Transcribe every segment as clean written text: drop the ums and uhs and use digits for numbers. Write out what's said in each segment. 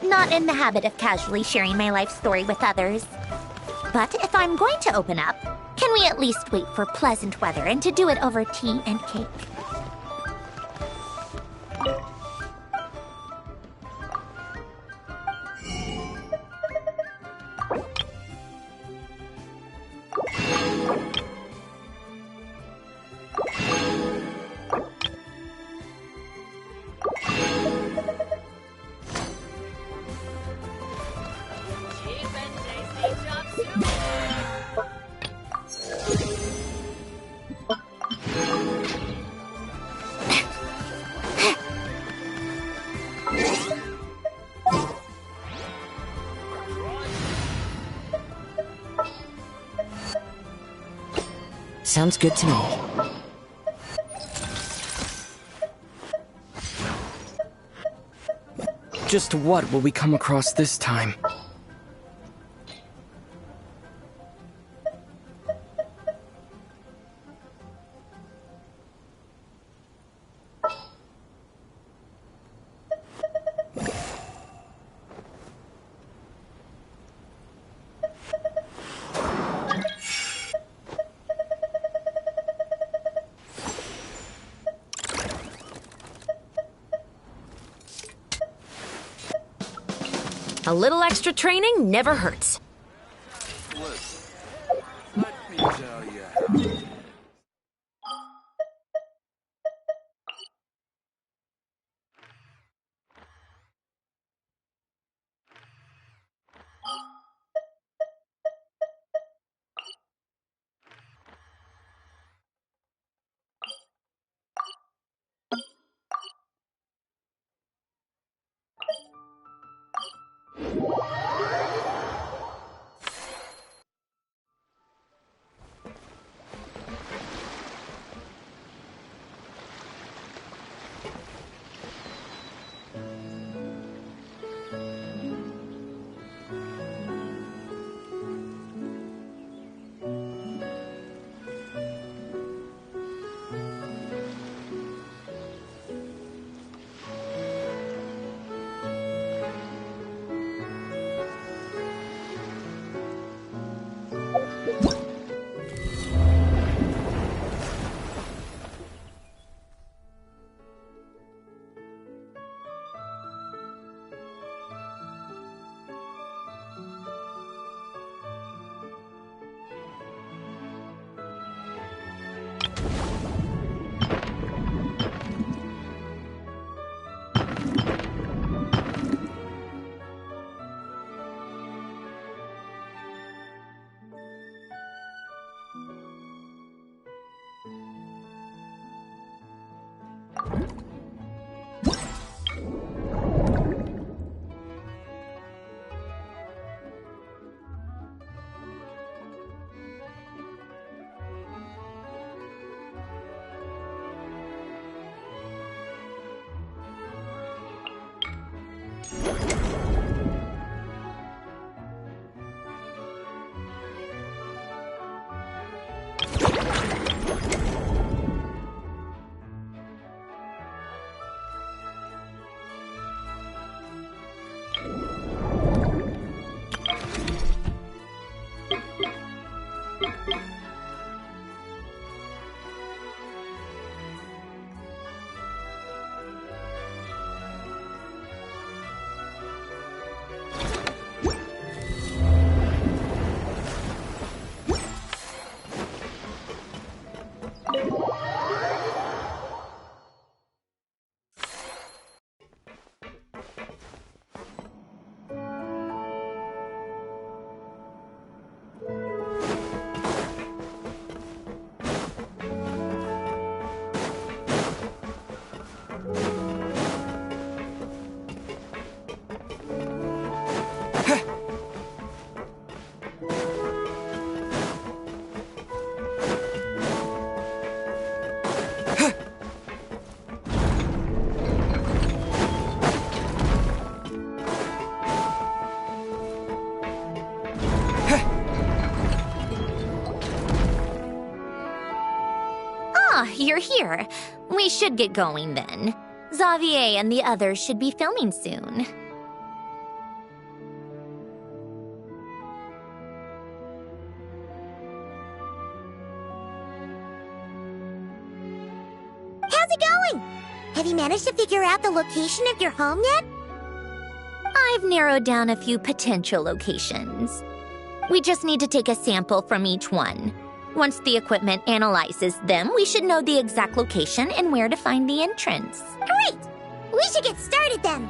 not in the habit of casually sharing my life story with others. But if I'm going to open up, can we at least wait for pleasant weather and to do it over tea and cake? Sounds good to me. Just what will we come across this time? A little extra training never hurts. Listen, let me tell you how. You're here. We should get going then. Xavier and the others should be filming soon. managed to figure out the location of your home yet? I've narrowed down a few potential locations. We just need to take a sample from each one. Once the equipment analyzes them, we should know the exact location and where to find the entrance. Great! We should get started then.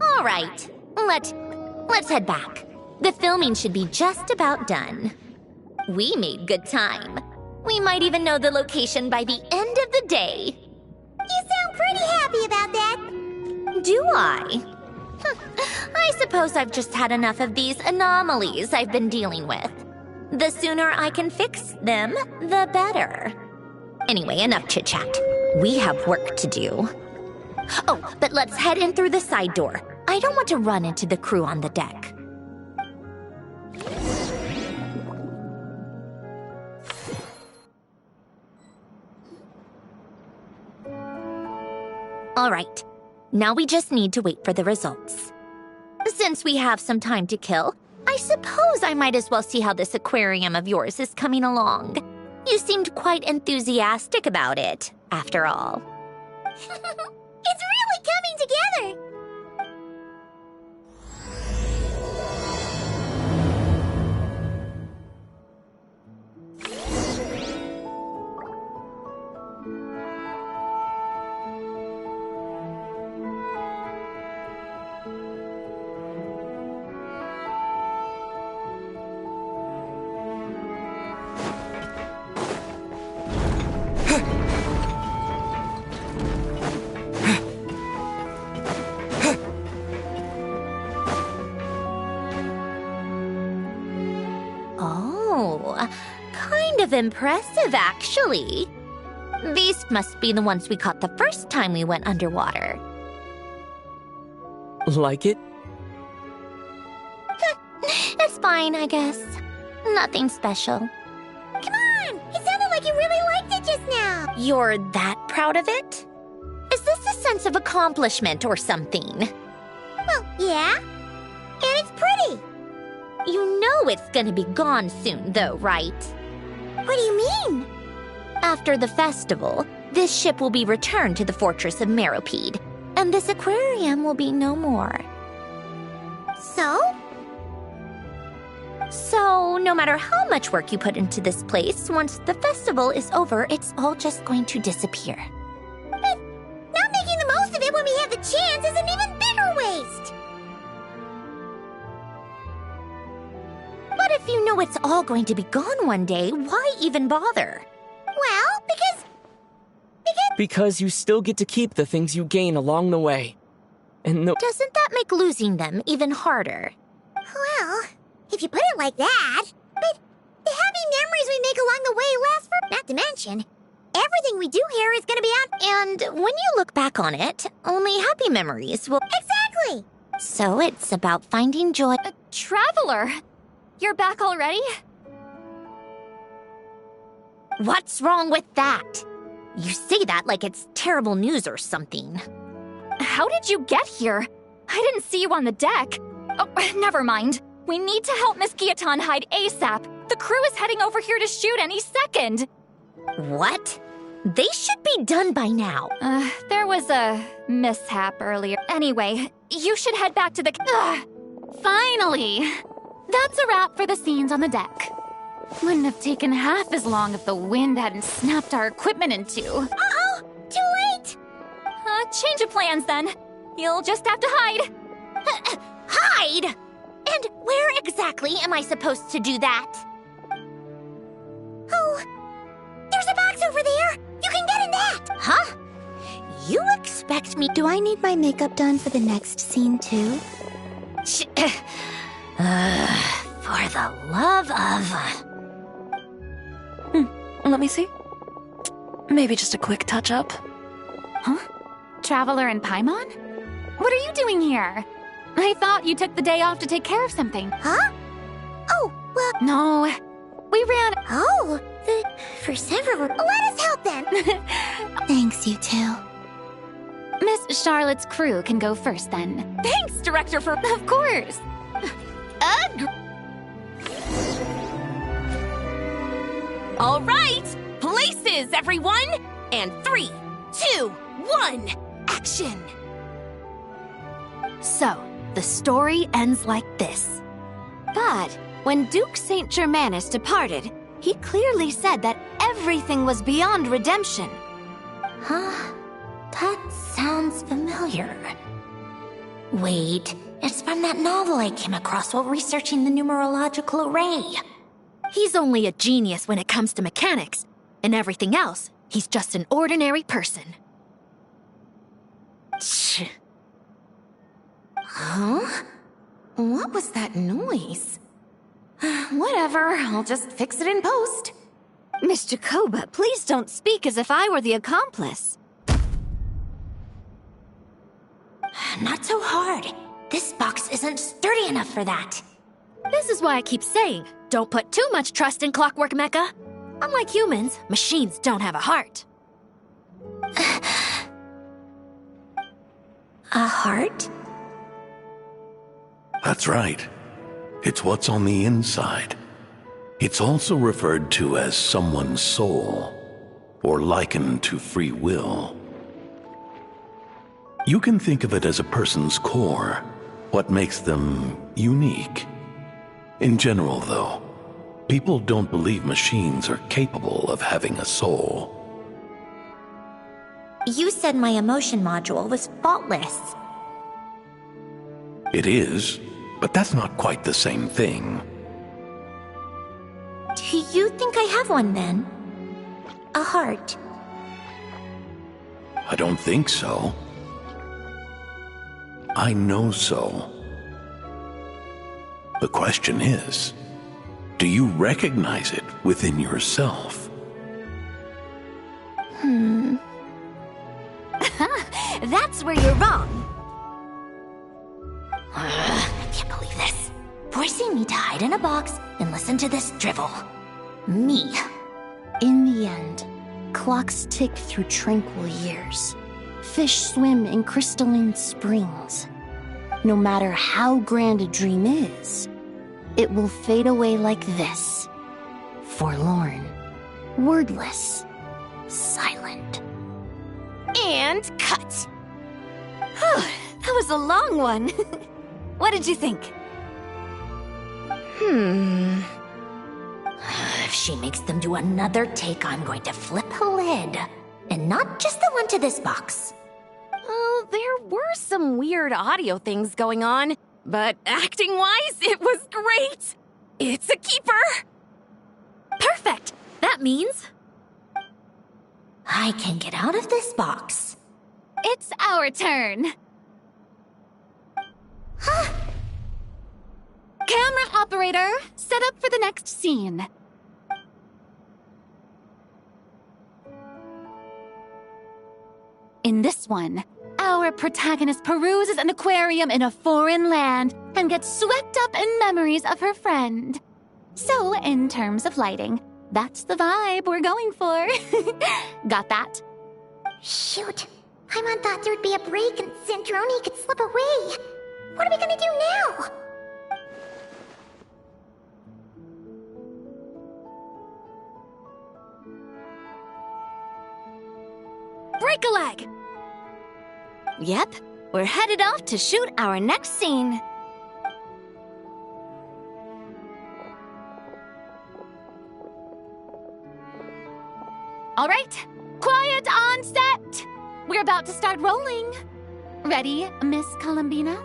All right, let's head back. The filming should be just about done. We made good time. We might even know the location by the end of the day. You sound pretty happy about that. Do I? I suppose I've just had enough of these anomalies I've been dealing with. The sooner I can fix them, the better. Anyway, enough chit-chat. We have work to do. Oh, but let's head in through the side door. I don't want to run into the crew on the deck. All right, now we just need to wait for the results. Since we have some time to kill, I suppose I might as well see how this aquarium of yours is coming along. You seemed quite enthusiastic about it, after all. It's really coming together! Kind of impressive, actually. These must be the ones we caught the first time we went underwater. Like it? It's fine, I guess. Nothing special. Come on! It sounded like you really liked it just now! You're that proud of it? Is this a sense of accomplishment or something? Well, yeah. And it's pretty! You know it's gonna be gone soon, though, right? What do you mean? After the festival, this ship will be returned to the fortress of Meropide, and this aquarium will be no more. So? So, no matter how much work you put into this place, once the festival is over, it's all just going to disappear. But not making the most of it when we have the chance is an even bigger waste! But if you know it's all going to be gone one day, why even bother? Well, because... Because you still get to keep the things you gain along the way. And no... Doesn't that make losing them even harder? Well, if you put it like that... But the happy memories we make along the way last for... Not to mention, everything we do here is gonna be out... And when you look back on it, only happy memories will... Exactly! So it's about finding joy... Traveler! You're back already? What's wrong with that? You say that like it's terrible news or something. How did you get here? I didn't see you on the deck. Oh, never mind. We need to help Miss Guillotin hide ASAP. The crew is heading over here to shoot any second. What? They should be done by now. There was a mishap earlier. Anyway, you should head back to the... Finally! That's a wrap for the scenes on the deck. Wouldn't have taken half as long if the wind hadn't snapped our equipment in two. Uh-oh! Too late! Change of plans then. You'll just have to hide. Hide? And where exactly am I supposed to do that? Oh, there's a box over there! You can get in that! Huh? You expect me... Do I need my makeup done for the next scene too? For the love of... Let me see. Maybe just a quick touch-up. Huh? Traveler and Paimon? What are you doing here? I thought you took the day off to take care of something. Huh? Oh, well... No, We ran. Oh, for several. Let us help then. Thanks, you two. Miss Charlotte's crew can go first then. Thanks, Director, for. Of course. All right, places, everyone! And 3, 2, 1, action! So, the story ends like this. But when Duke Saint Germanus departed, he clearly said that everything was beyond redemption. Huh? That sounds familiar. Wait, it's from that novel I came across while researching the numerological array. He's only a genius when it comes to mechanics, and everything else, he's just an ordinary person. Shh. Huh? What was that noise? Whatever, I'll just fix it in post. Miss Jacoba, please don't speak as if I were the accomplice. Not so hard. This box isn't sturdy enough for that. This is why I keep saying, don't put too much trust in Clockwork Mecha. Unlike humans, machines don't have a heart. A heart? That's right. It's what's on the inside. It's also referred to as someone's soul, or likened to free will. You can think of it as a person's core, what makes them unique. In general, though, people don't believe machines are capable of having a soul. You said my emotion module was faultless. It is, but that's not quite the same thing. Do you think I have one then? A heart? I don't think so. I know so. The question is, do you recognize it within yourself? That's where you're wrong. I can't believe this. Forcing me to hide in a box and listen to this drivel. Me. In the end, clocks tick through tranquil years. Fish swim in crystalline springs. No matter how grand a dream is, it will fade away like this. Forlorn, wordless, silent. And cut. That was a long one. What did you think? If she makes them do another take, I'm going to flip the lid. And not just the one to this box. Well, there were some weird audio things going on, but acting-wise, it was great! It's a keeper! Perfect! That means... I can get out of this box. It's our turn. Camera operator, set up for the next scene. In this one, our protagonist peruses an aquarium in a foreign land and gets swept up in memories of her friend. So, in terms of lighting, that's the vibe we're going for. Got that? Shoot. Paimon thought there would be a break and Zandroni could slip away. What are we gonna do now? Break a leg! Yep, we're headed off to shoot our next scene. All right, quiet on set. We're about to start rolling. Ready, Miss Columbina?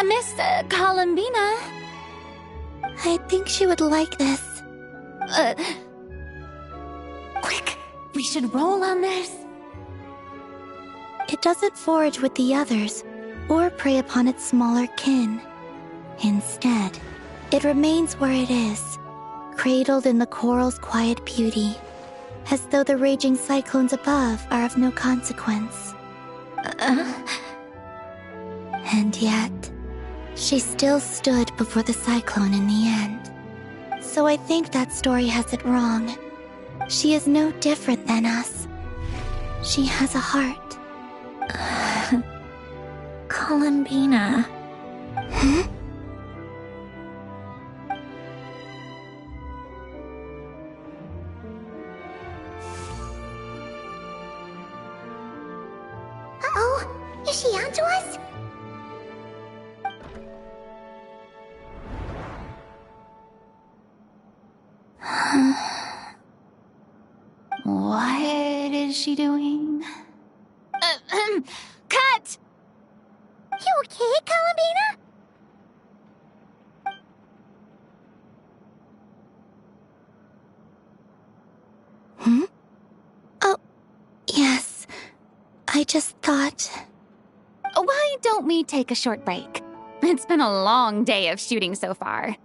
Miss Columbina? I think she would like this. Quick, we should roll on this. It doesn't forage with the others, or prey upon its smaller kin. Instead, it remains where it is, cradled in the coral's quiet beauty, as though the raging cyclones above are of no consequence. And yet, She still stood before the cyclone in the end. So I think that story has it wrong. She is no different than us. She has a heart. Columbina. Huh? Uh-oh, is she onto us? What is she doing? Cut! You okay, Columbina? Hmm? Oh, yes. I just thought... Why don't we take a short break? It's been a long day of shooting so far.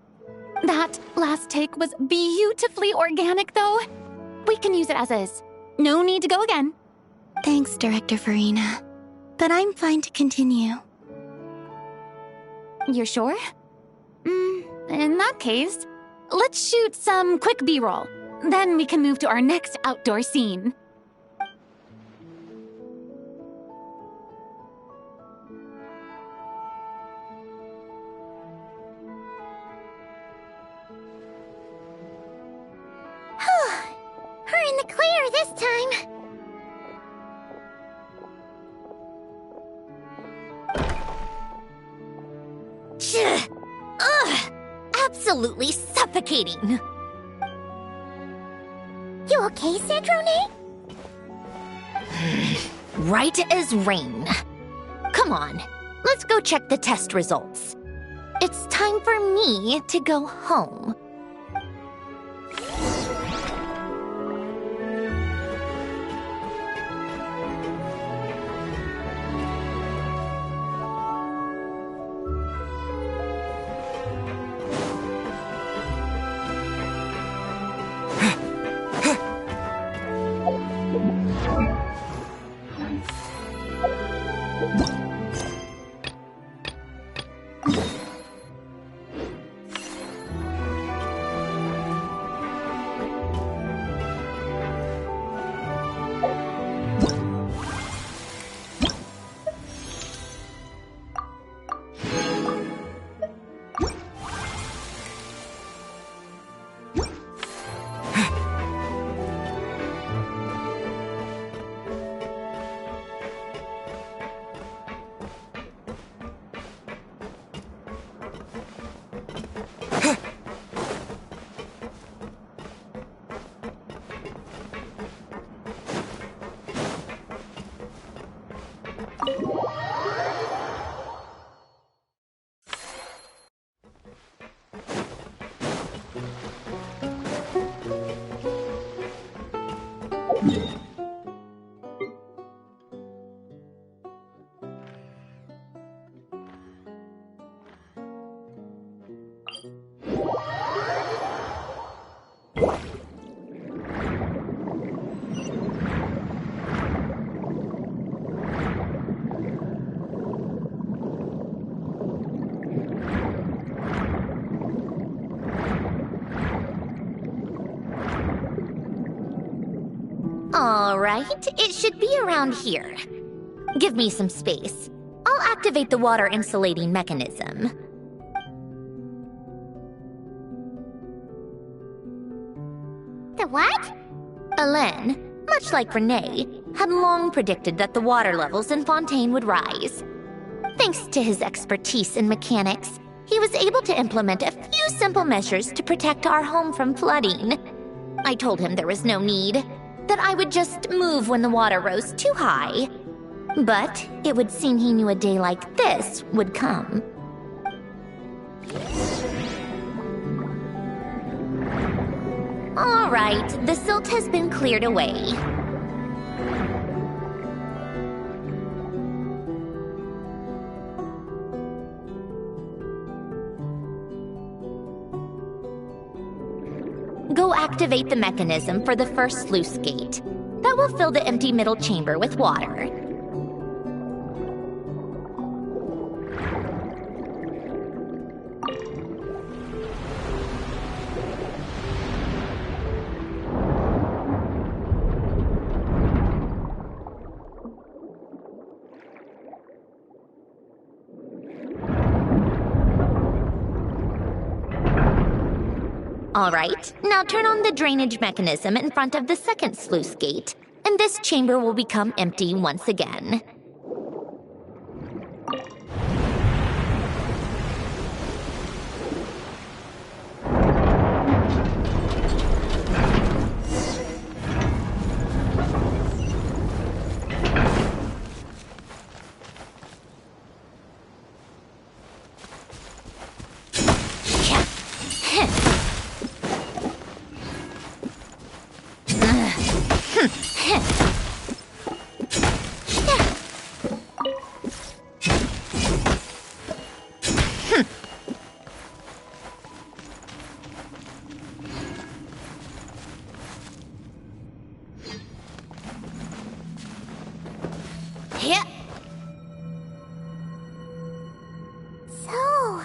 That last take was beautifully organic, though. We can use it as is. No need to go again. Thanks, Director Farina. But I'm fine to continue. You're sure? In that case, let's shoot some quick B-roll. Then we can move to our next outdoor scene. We're in the clear this time. Ugh! Absolutely suffocating. You okay, Sandrone? Right as rain. Come on, let's go check the test results. It's time for me to go home. All right, it should be around here. Give me some space. I'll activate the water insulating mechanism. The what? Alain, much like Renee, had long predicted that the water levels in Fontaine would rise. Thanks to his expertise in mechanics, he was able to implement a few simple measures to protect our home from flooding. I told him there was no need, that I would just move when the water rose too high. But it would seem he knew a day like this would come. All right, the silt has been cleared away. Go activate the mechanism for the first sluice gate. That will fill the empty middle chamber with water. All right, now turn on the drainage mechanism in front of the second sluice gate, and this chamber will become empty once again. So,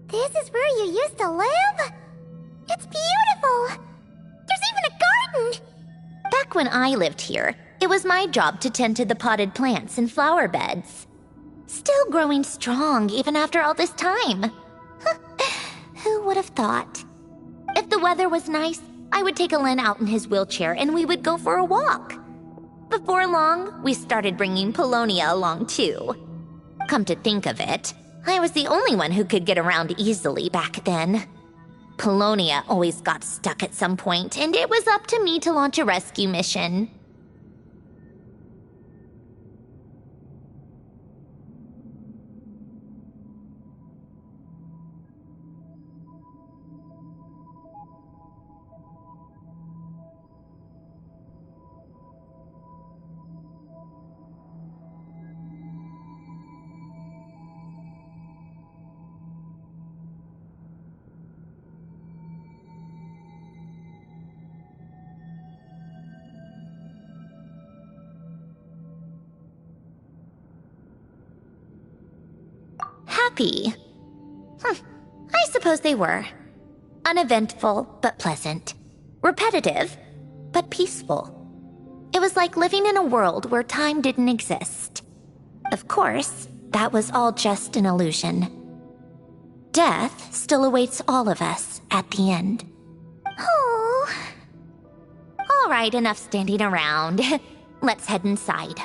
this is where you used to live? It's beautiful! There's even a garden! Back when I lived here, it was my job to tend to the potted plants and flower beds. Still growing strong even after all this time. Who would have thought? If the weather was nice, I would take Alen out in his wheelchair and we would go for a walk. Before long, we started bringing Polonia along too. Come to think of it, I was the only one who could get around easily back then. Polonia always got stuck at some point, and it was up to me to launch a rescue mission. Happy. I suppose they were. Uneventful, but pleasant. Repetitive, but peaceful. It was like living in a world where time didn't exist. Of course, that was all just an illusion. Death still awaits all of us at the end. Oh. All right, enough standing around. Let's head inside.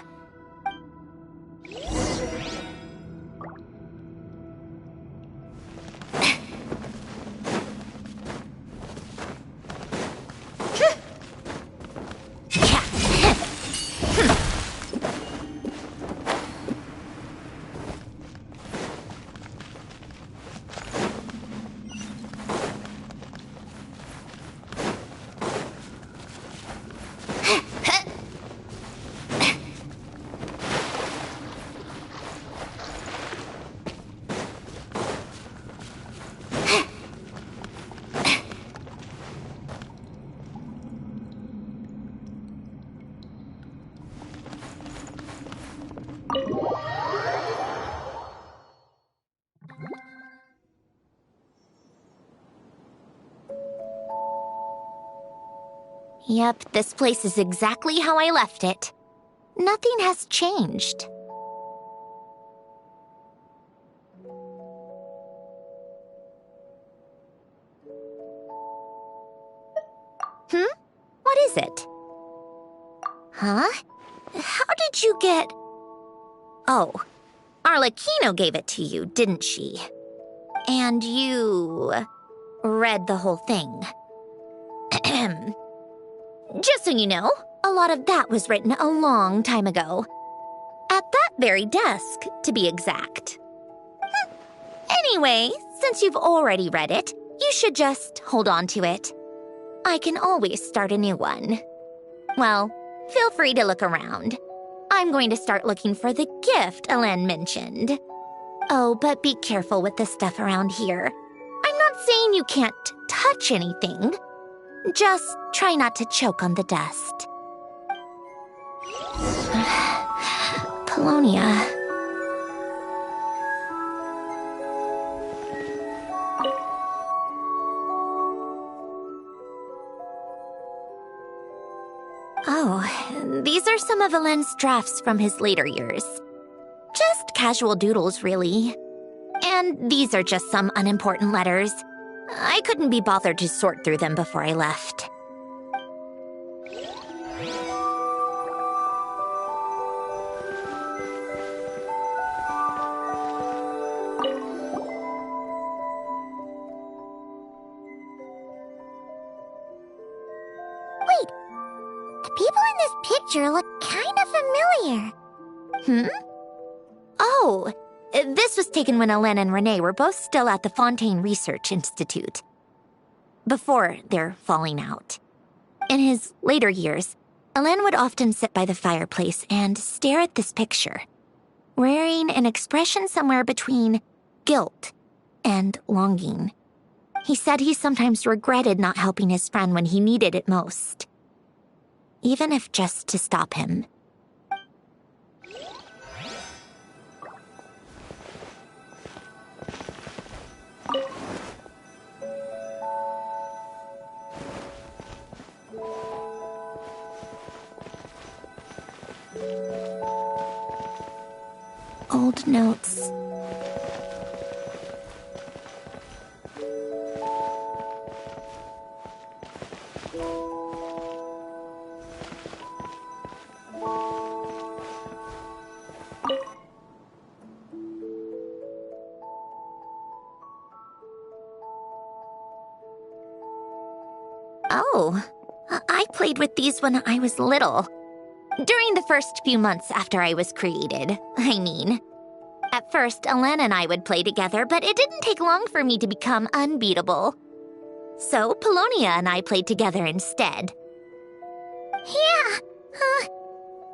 Yep, this place is exactly how I left it. Nothing has changed. What is it? Huh? How did you get... Oh, Arlecchino gave it to you, didn't she? And you... read the whole thing. Just so you know, a lot of that was written a long time ago. At that very desk, to be exact. Anyway, since you've already read it, you should just hold on to it. I can always start a new one. Well, feel free to look around. I'm going to start looking for the gift Alen mentioned. Oh, but be careful with the stuff around here. I'm not saying you can't touch anything. Just try not to choke on the dust. Polonia. Oh, these are some of Alen's drafts from his later years. Just casual doodles, really. And these are just some unimportant letters. I couldn't be bothered to sort through them before I left. Wait, the people in this picture look kind of familiar. Oh, this was taken when Hélène and Renee were both still at the Fontaine Research Institute. Before their falling out. In his later years, Hélène would often sit by the fireplace and stare at this picture, wearing an expression somewhere between guilt and longing. He said he sometimes regretted not helping his friend when he needed it most, even if just to stop him. Old notes. Oh, I played with these when I was little. During the first few months after I was created, I mean. At first, Hélène and I would play together, but it didn't take long for me to become unbeatable. So, Polonia and I played together instead. Yeah,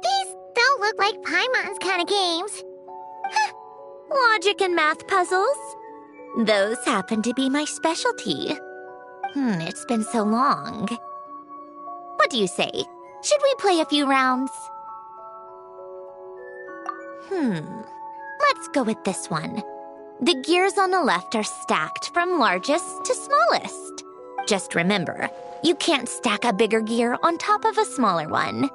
these don't look like Paimon's kind of games. Logic and math puzzles? Those happen to be my specialty. It's been so long. What do you say? Should we play a few rounds? Let's go with this one. The gears on the left are stacked from largest to smallest. Just remember, you can't stack a bigger gear on top of a smaller one.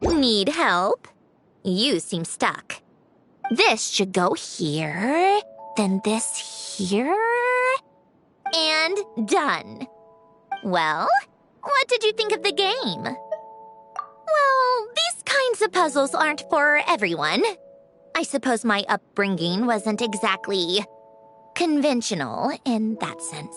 Need help? You seem stuck. This should go here, then this here, and done. Well, what did you think of the game? Well, these kinds of puzzles aren't for everyone. I suppose my upbringing wasn't exactly conventional in that sense.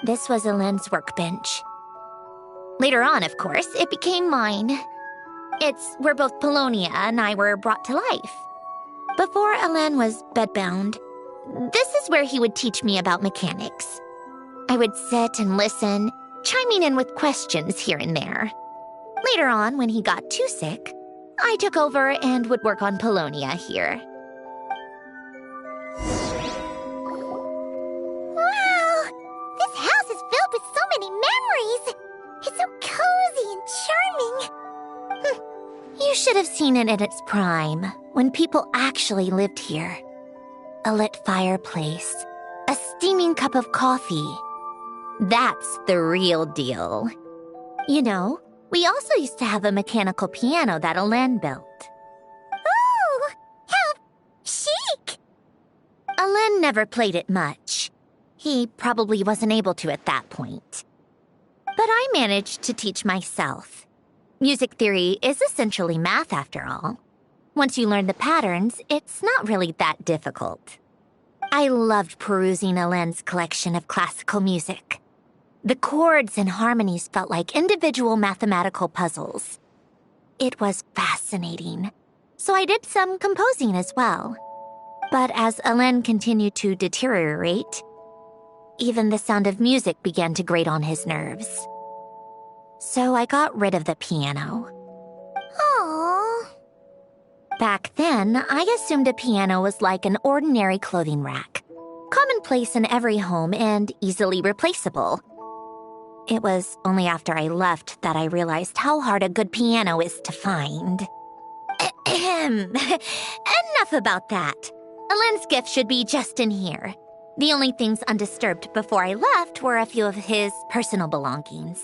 This was Hélène's workbench. Later on, of course, it became mine. It's where both Polonia and I were brought to life. Before Hélène was bedbound, this is where he would teach me about mechanics. I would sit and listen, chiming in with questions here and there. Later on, when he got too sick, I took over and would work on Polonia here. You should have seen it in its prime, when people actually lived here. A lit fireplace, a steaming cup of coffee. That's the real deal. You know, we also used to have a mechanical piano that Alen built. Oh, how chic! Alen never played it much. He probably wasn't able to at that point. But I managed to teach myself. Music theory is essentially math after all. Once you learn the patterns, it's not really that difficult. I loved perusing Alen's collection of classical music. The chords and harmonies felt like individual mathematical puzzles. It was fascinating, so I did some composing as well. But as Alen continued to deteriorate, even the sound of music began to grate on his nerves. So I got rid of the piano. Aww. Back then, I assumed a piano was like an ordinary clothing rack, commonplace in every home and easily replaceable. It was only after I left that I realized how hard a good piano is to find. Enough about that. Alen's gift should be just in here. The only things undisturbed before I left were a few of his personal belongings.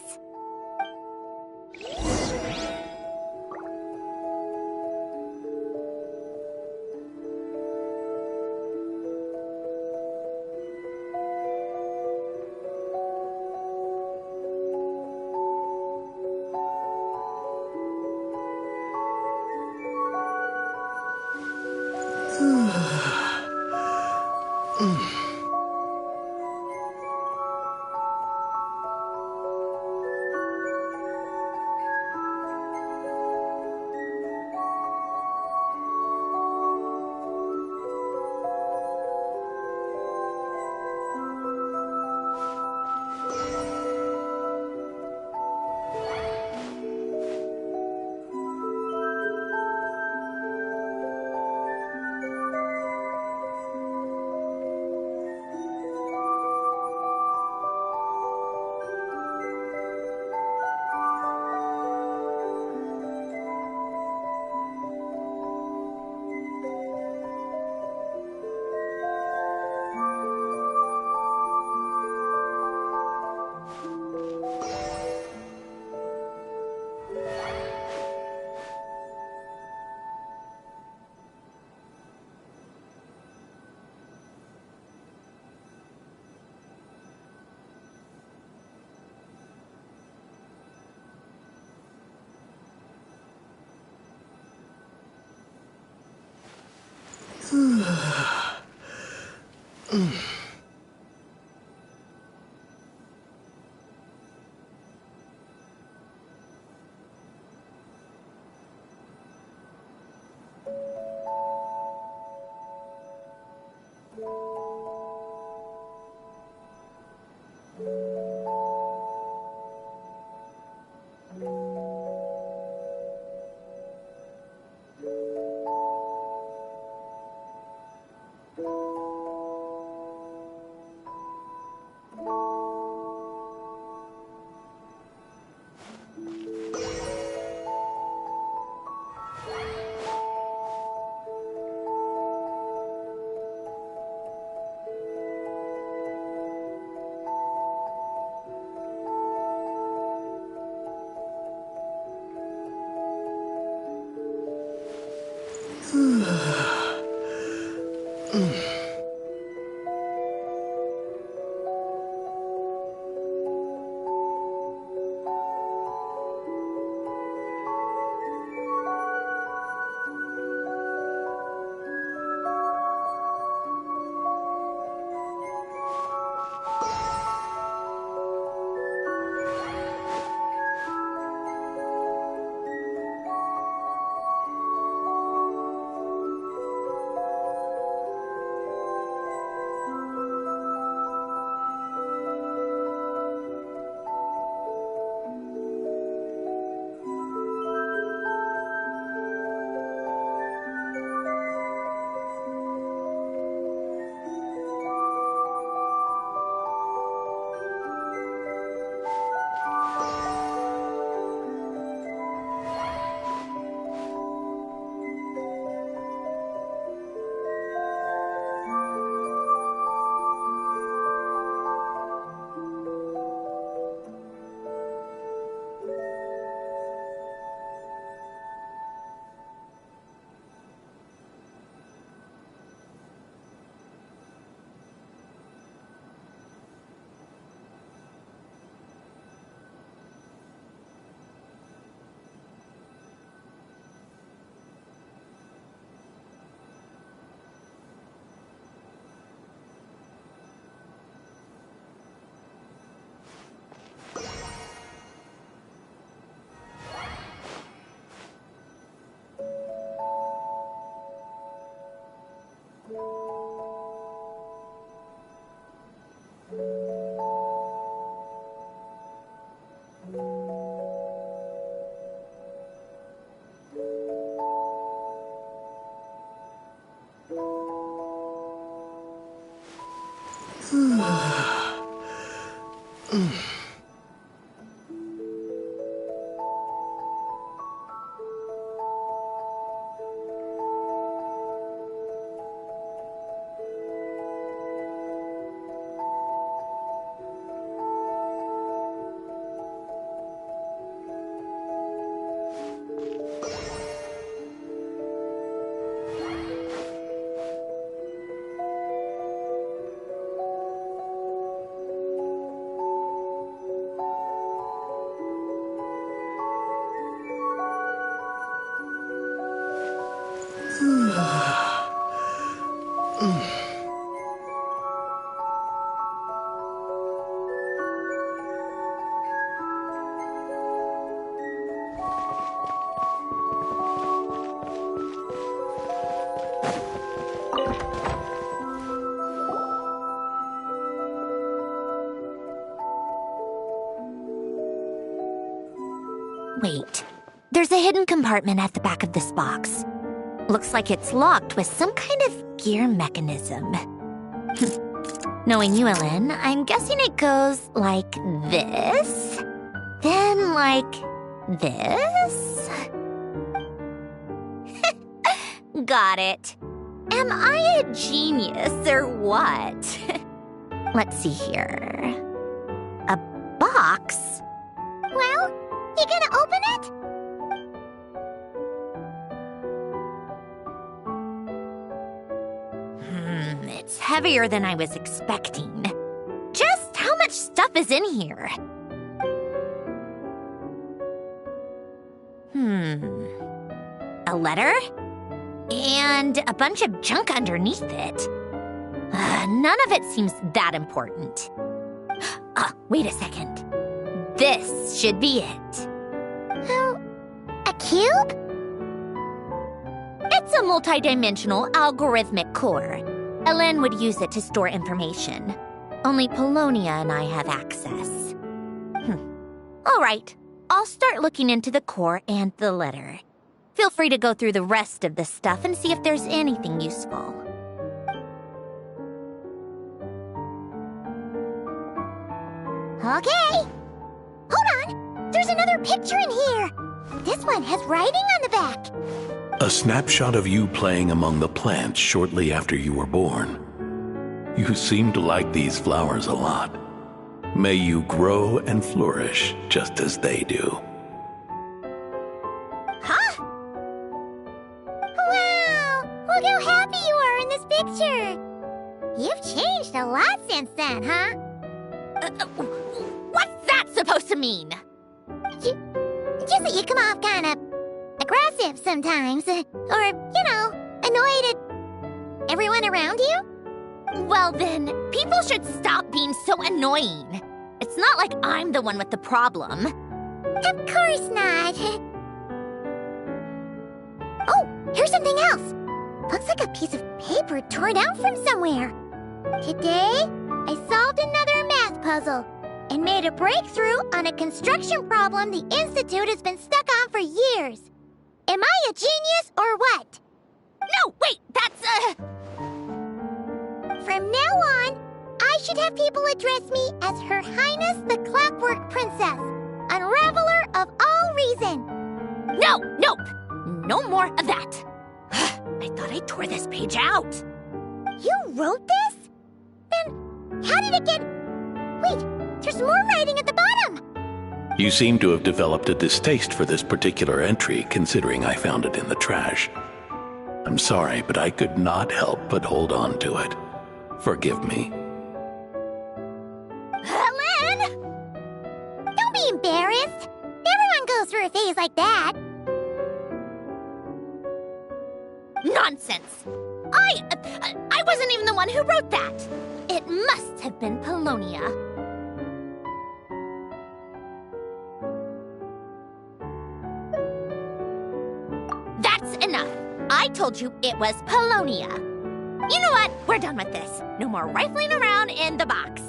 Wait, there's a hidden compartment at the back of this box. Looks like it's locked with some kind of gear mechanism. Knowing you, Ellen, I'm guessing it goes like this, then like this. Got it. Am I a genius or what? Let's see here. A box? Well, you gonna open it? It's heavier than I was expecting. Just how much stuff is in here? A letter? And a bunch of junk underneath it. None of it seems that important. Wait a second. This should be it. A cube? It's a multidimensional algorithmic core. Ellen would use it to store information. Only Polonia and I have access. All right, I'll start looking into the core and the letter. Feel free to go through the rest of the stuff and see if there's anything useful. Okay. Hold on. There's another picture in here. This one has writing on the back. A snapshot of you playing among the plants shortly after you were born. You seem to like these flowers a lot. May you grow and flourish just as they do. Huh? Wow! Look how happy you are in this picture. You've changed a lot since then, huh? What's that supposed to mean? Just that you come off kind of aggressive sometimes. Or, annoyed at everyone around you. Well then, people should stop being so annoying. It's not like I'm the one with the problem. Of course not. Oh, here's something else. Looks like a piece of paper torn out from somewhere. Today, I solved another math puzzle and made a breakthrough on a construction problem the Institute has been stuck on for years. Am I a genius or what? No, wait, that's From now on, I should have people address me as Her Highness the Clockwork Princess, Unraveler of all reason. Nope, no more of that. I thought I tore this page out. You wrote this? Then how did it get... Wait, there's more writing at the bottom. You seem to have developed a distaste for this particular entry, considering I found it in the trash. I'm sorry, but I could not help but hold on to it. Forgive me. Helen! Don't be embarrassed. Everyone goes through a phase like that. Nonsense. I wasn't even the one who wrote that. It must have been Polonia. That's enough. I told you it was Polonia. You know what? We're done with this. No more rifling around in the box.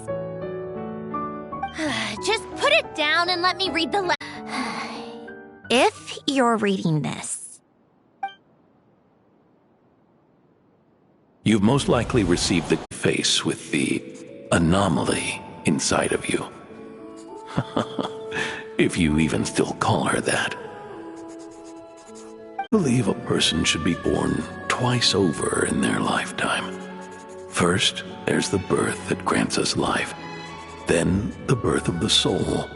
Just put it down and let me read the If you're reading this, You've most likely received the face with the anomaly inside of you. If you even still call her that. I believe a person should be born twice over in their lifetime. First, there's the birth that grants us life, then the birth of the soul.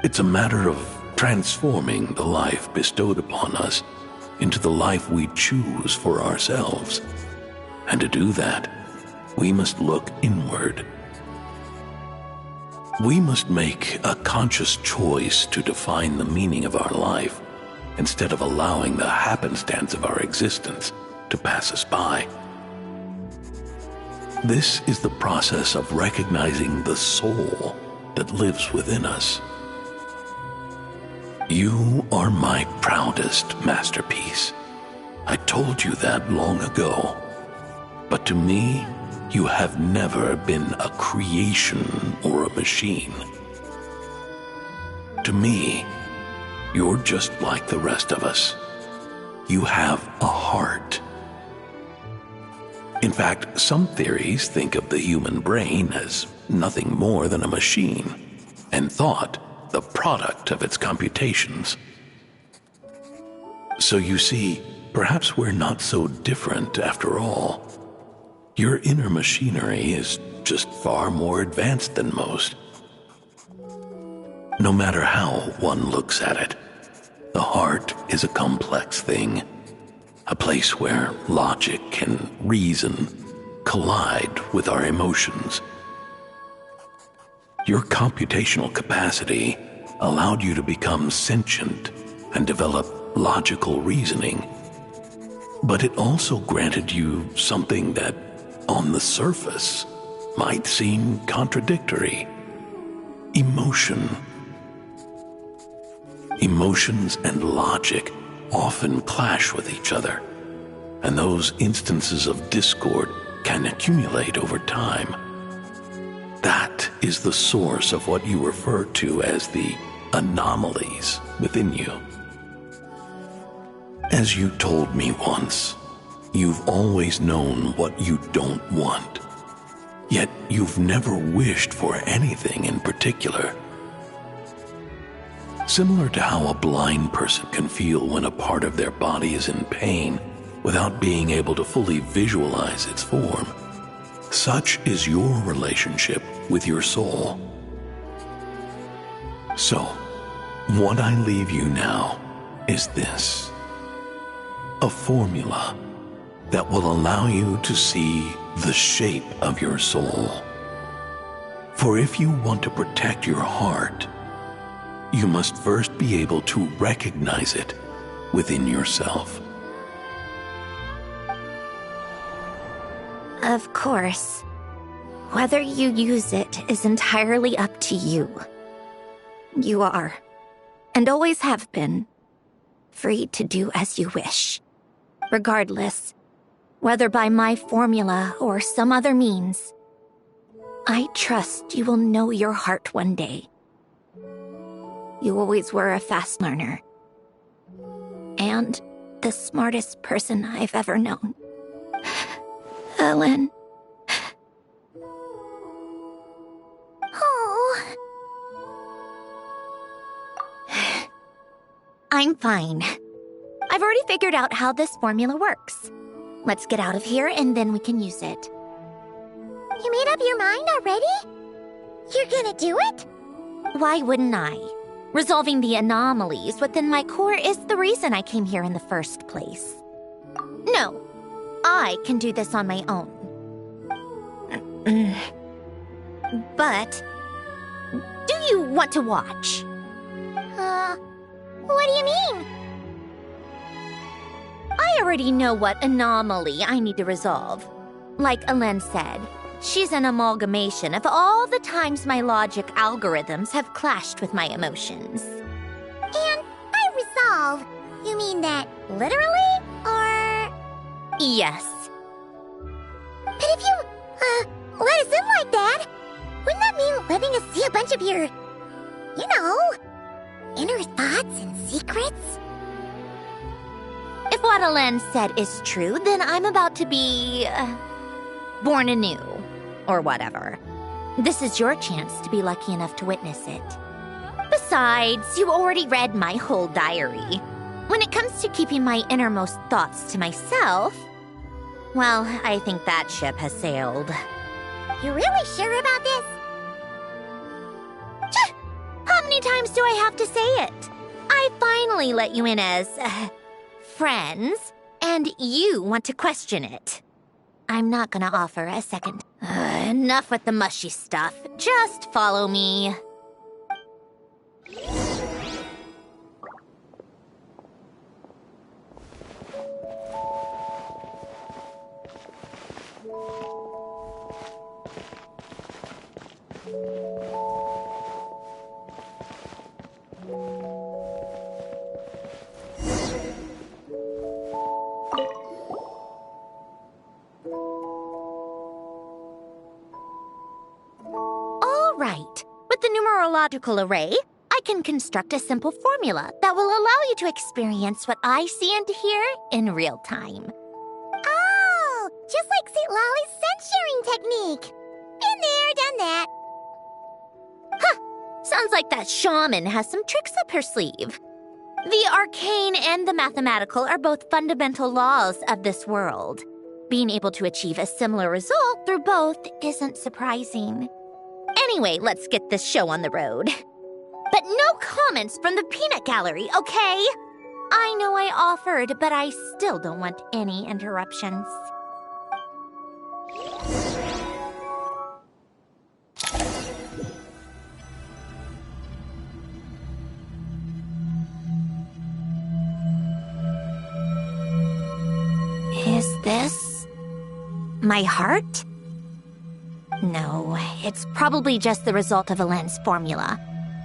It's a matter of transforming the life bestowed upon us into the life we choose for ourselves. And to do that, we must look inward. We must make a conscious choice to define the meaning of our life instead of allowing the happenstance of our existence to pass us by. This is the process of recognizing the soul that lives within us. You are my proudest masterpiece. I told you that long ago. But to me, you have never been a creation or a machine. To me, you're just like the rest of us. You have a heart. In fact, some theories think of the human brain as nothing more than a machine, and thought the product of its computations. So you see, perhaps we're not so different after all. Your inner machinery is just far more advanced than most. No matter how one looks at it, the heart is a complex thing, a place where logic and reason collide with our emotions. Your computational capacity allowed you to become sentient and develop logical reasoning, but it also granted you something that, on the surface, might seem contradictory: emotion. Emotions and logic often clash with each other, and those instances of discord can accumulate over time. That is the source of what you refer to as the anomalies within you. As you told me once, you've always known what you don't want, yet you've never wished for anything in particular. Similar to how a blind person can feel when a part of their body is in pain without being able to fully visualize its form, such is your relationship with your soul. So, what I leave you now is this: a formula that will allow you to see the shape of your soul. For if you want to protect your heart, you must first be able to recognize it within yourself. Of course. Whether you use it is entirely up to you. You are, and always have been, free to do as you wish. Regardless, whether by my formula or some other means, I trust you will know your heart one day. You always were a fast learner, and the smartest person I've ever known. Ellen. Oh. I'm fine. I've already figured out how this formula works. Let's get out of here and then we can use it. You made up your mind already? You're gonna do it? Why wouldn't I? Resolving the anomalies within my core is the reason I came here in the first place. No, I can do this on my own. But, do you want to watch? What do you mean? I already know what anomaly I need to resolve. Like Ellen said, she's an amalgamation of all the times my logic algorithms have clashed with my emotions. And by resolve, you mean that literally, or...? Yes. But if you, let us in like that, wouldn't that mean letting us see a bunch of your, you know, inner thoughts and secrets? If what Ellen said is true, then I'm about to be... born anew. Or whatever. This is your chance to be lucky enough to witness it. Besides, you already read my whole diary. When it comes to keeping my innermost thoughts to myself, well, I think that ship has sailed. You really sure about this? How many times do I have to say it? I finally let you in as, friends, and you want to question it. I'm not gonna offer a second. Enough with the mushy stuff. Just follow me. Right. With the numerological array, I can construct a simple formula that will allow you to experience what I see and hear in real time. Oh, just like St. Lolly's scent-sharing technique. Been there, done that. Sounds like that shaman has some tricks up her sleeve. The arcane and the mathematical are both fundamental laws of this world. Being able to achieve a similar result through both isn't surprising. Anyway, let's get this show on the road. But no comments from the peanut gallery, okay? I know I offered, but I still don't want any interruptions. Is this my heart? No, it's probably just the result of a lens formula.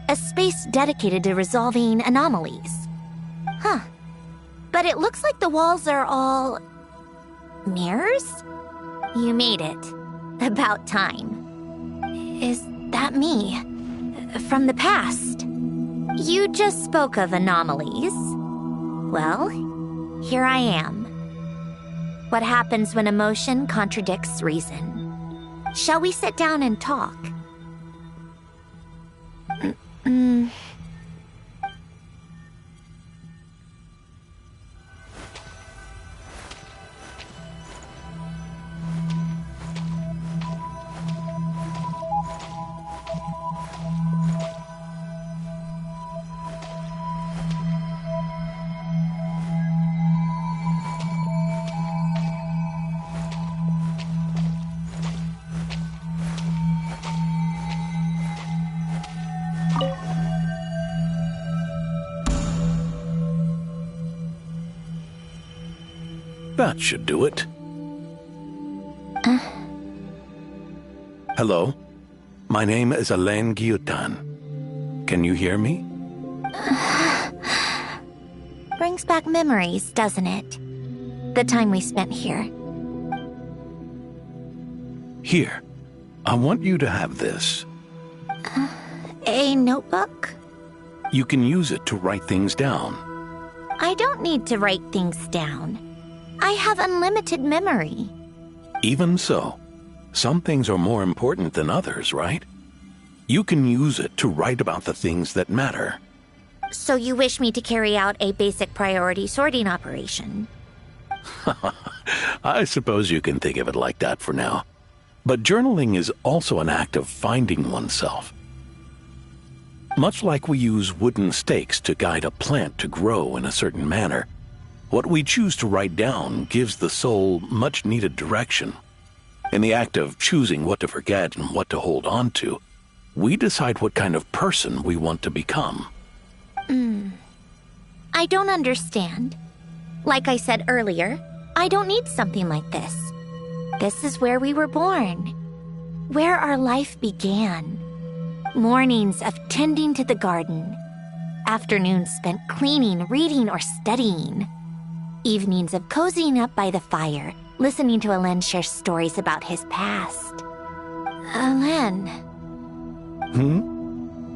A space dedicated to resolving anomalies. But it looks like the walls are all... mirrors? You made it. About time. Is that me? From the past? You just spoke of anomalies. Well, here I am. What happens when emotion contradicts reason? Shall we sit down and talk? That should do it. Hello? My name is Alain Guillotin. Can you hear me? Brings back memories, doesn't it? The time we spent here. Here. I want you to have this. A notebook? You can use it to write things down. I don't need to write things down. I have unlimited memory. Even so, some things are more important than others, right? You can use it to write about the things that matter. So you wish me to carry out a basic priority sorting operation? I suppose you can think of it like that for now. But journaling is also an act of finding oneself. Much like we use wooden stakes to guide a plant to grow in a certain manner, what we choose to write down gives the soul much-needed direction. In the act of choosing what to forget and what to hold on to, we decide what kind of person we want to become. I don't understand. Like I said earlier, I don't need something like this. This is where we were born, where our life began. Mornings of tending to the garden, afternoons spent cleaning, reading, or studying, evenings of cozying up by the fire, listening to Alain share stories about his past. Alain.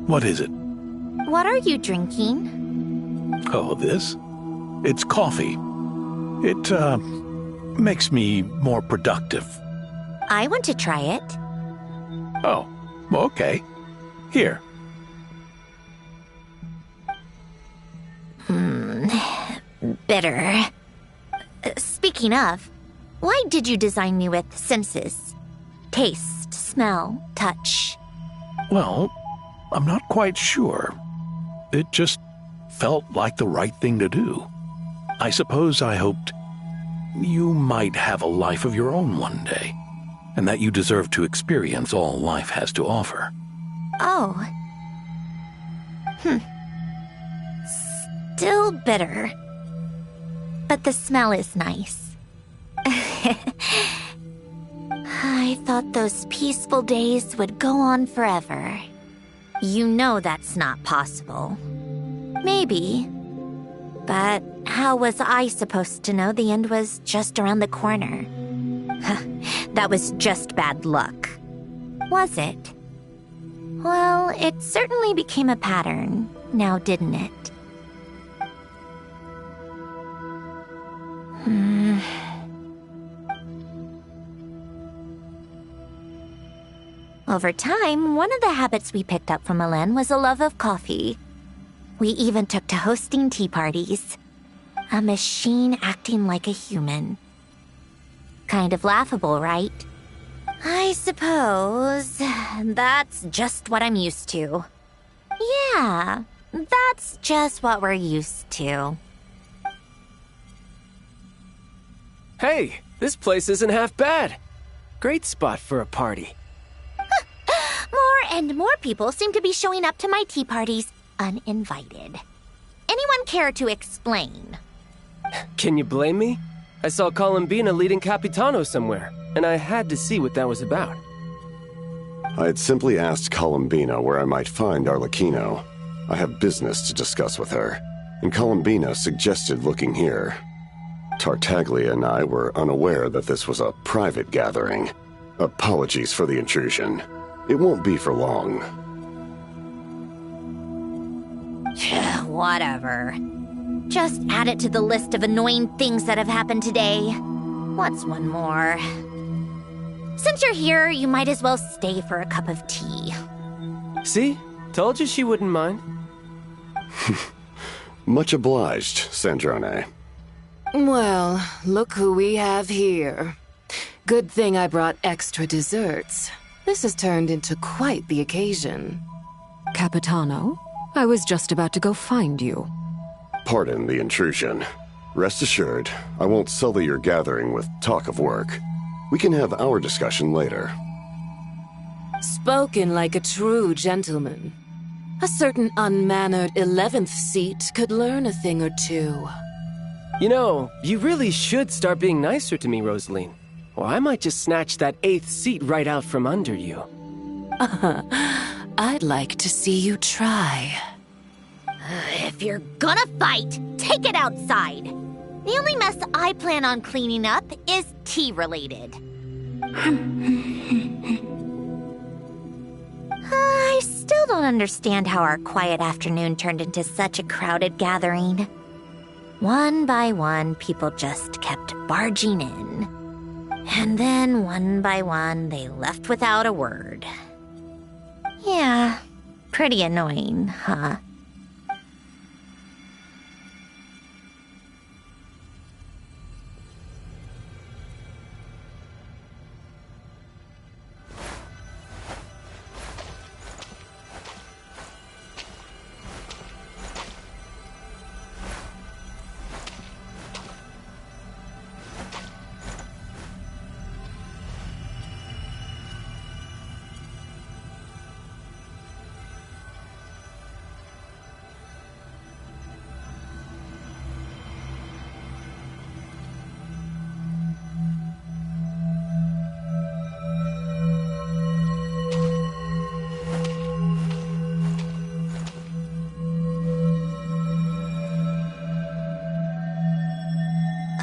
What is it? What are you drinking? Oh, this? It's coffee. It, makes me more productive. I want to try it. Oh, Okay. Here. Bitter. Speaking of, why did you design me with senses? Taste, smell, touch. Well, I'm not quite sure. It just felt like the right thing to do. I suppose I hoped you might have a life of your own one day, and that you deserve to experience all life has to offer. Oh. Still bitter. But the smell is nice. I thought those peaceful days would go on forever. You know that's not possible. Maybe. But how was I supposed to know the end was just around the corner? That was just bad luck. Was it? Well, it certainly became a pattern, now didn't it? Over time, one of the habits we picked up from Elen was a love of coffee. We even took to hosting tea parties. A machine acting like a human. Kind of laughable, right? I suppose that's just what I'm used to. Yeah, that's just what we're used to. Hey, this place isn't half bad. Great spot for a party. More and more people seem to be showing up to my tea parties uninvited. Anyone care to explain? Can you blame me? I saw Columbina leading Capitano somewhere, and I had to see what that was about. I had simply asked Columbina where I might find Arlecchino. I have business to discuss with her, and Columbina suggested looking here. Tartaglia and I were unaware that this was a private gathering. Apologies for the intrusion. It won't be for long. Whatever. Just add it to the list of annoying things that have happened today. What's one more? Since you're here, you might as well stay for a cup of tea. See? Told you she wouldn't mind. Much obliged, Sandrone. Well, look who we have here. Good thing I brought extra desserts. This has turned into quite the occasion. Capitano, I was just about to go find you. Pardon the intrusion. Rest assured, I won't sully your gathering with talk of work. We can have our discussion later. Spoken like a true gentleman. A certain unmannered 11th seat could learn a thing or two. You know, you really should start being nicer to me, Rosaline. Or I might just snatch that 8th seat right out from under you. I'd like to see you try. If you're gonna fight, take it outside. The only mess I plan on cleaning up is tea-related. I still don't understand how our quiet afternoon turned into such a crowded gathering. One by one, people just kept barging in. And then, one by one, they left without a word. Yeah, pretty annoying, huh?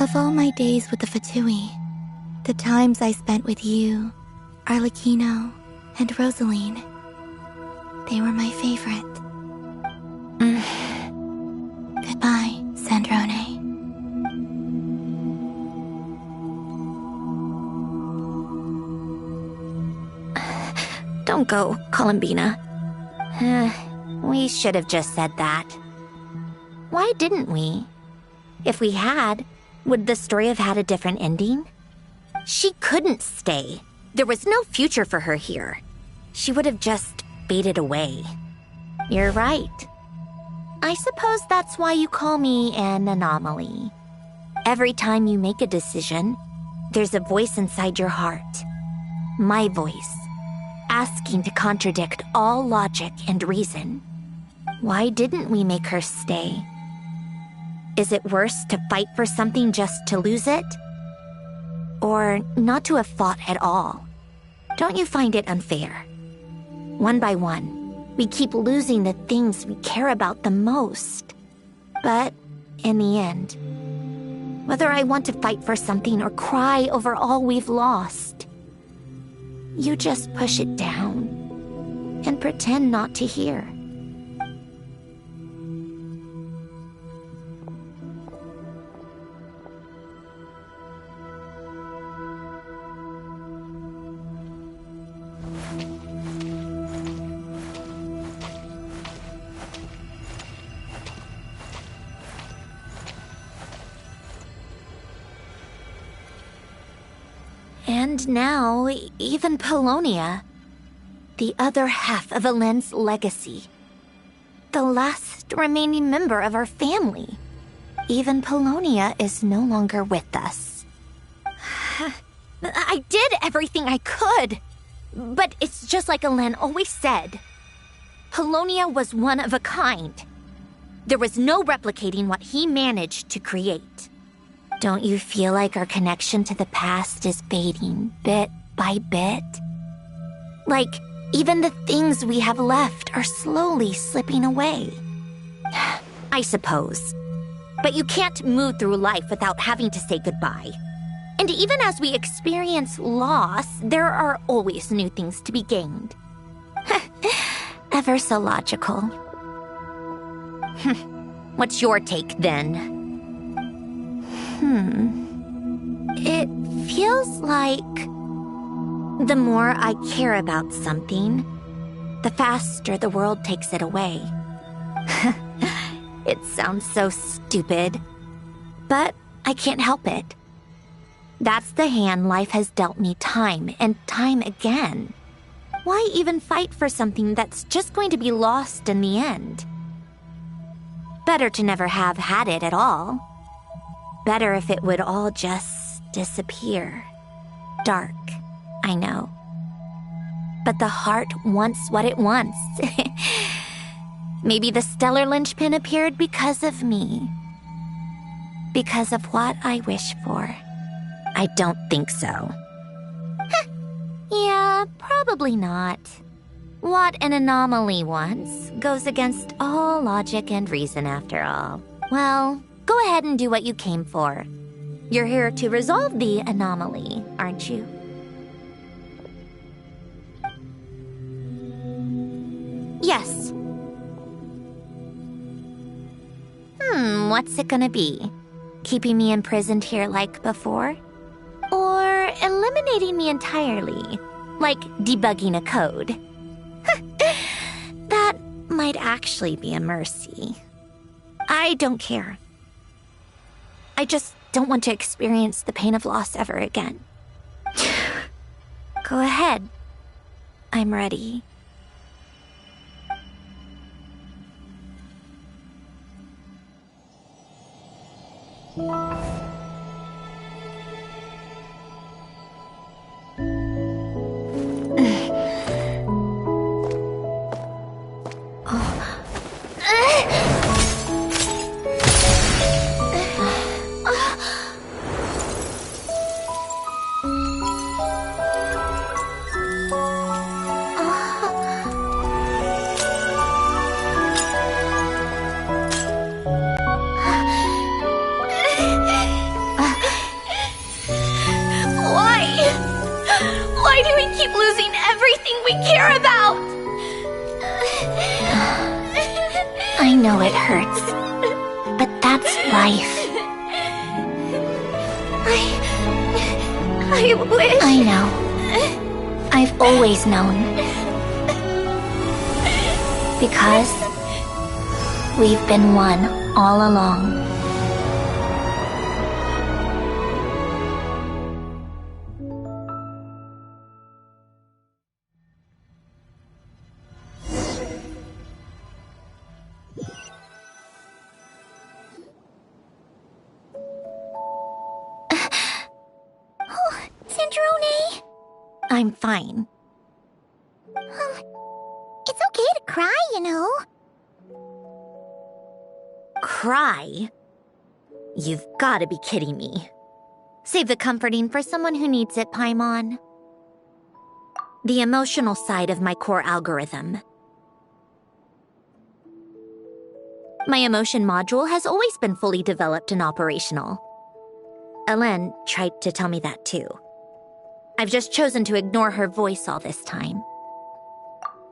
Of all my days with the Fatui, the times I spent with you, Arlecchino, and Rosaline, they were my favorite. Goodbye, Sandrone. Don't go, Columbina. We should have just said that. Why didn't we? If we had, would the story have had a different ending? She couldn't stay. There was no future for her here. She would have just faded away. You're right. I suppose that's why you call me an anomaly. Every time you make a decision, there's a voice inside your heart. My voice, asking to contradict all logic and reason. Why didn't we make her stay? Is it worse to fight for something just to lose it? Or not to have fought at all? Don't you find it unfair? One by one, we keep losing the things we care about the most. But in the end, whether I want to fight for something or cry over all we've lost, you just push it down and pretend not to hear. And now, even Polonia, the other half of Elend's legacy, the last remaining member of our family, even Polonia is no longer with us. I did everything I could, but it's just like Elend always said. Polonia was one of a kind. There was no replicating what he managed to create. Don't you feel like our connection to the past is fading bit by bit? Like, even the things we have left are slowly slipping away. I suppose. But you can't move through life without having to say goodbye. And even as we experience loss, there are always new things to be gained. Ever so logical. What's your take, then? It feels like the more I care about something, the faster the world takes it away. It sounds so stupid, but I can't help it. That's the hand life has dealt me time and time again. Why even fight for something that's just going to be lost in the end? Better to never have had it at all. Better if it would all just disappear. Dark, I know. But the heart wants what it wants. Maybe the stellar linchpin appeared because of me. Because of what I wish for. I don't think so. Yeah, probably not. What an anomaly wants goes against all logic and reason after all. Well, go ahead and do what you came for. You're here to resolve the anomaly, aren't you? Yes. What's it gonna be? Keeping me imprisoned here like before? Or eliminating me entirely, like debugging a code? That might actually be a mercy. I don't care. I just don't want to experience the pain of loss ever again. Go ahead. I'm ready. Why do we keep losing everything we care about? I know it hurts, but that's life. I wish... I know. I've always known. Because we've been one all along. Cendrone? I'm fine. It's okay to cry, you know. Cry? You've got to be kidding me. Save the comforting for someone who needs it, Paimon. The emotional side of my core algorithm. My emotion module has always been fully developed and operational. Ellen tried to tell me that too. I've just chosen to ignore her voice all this time.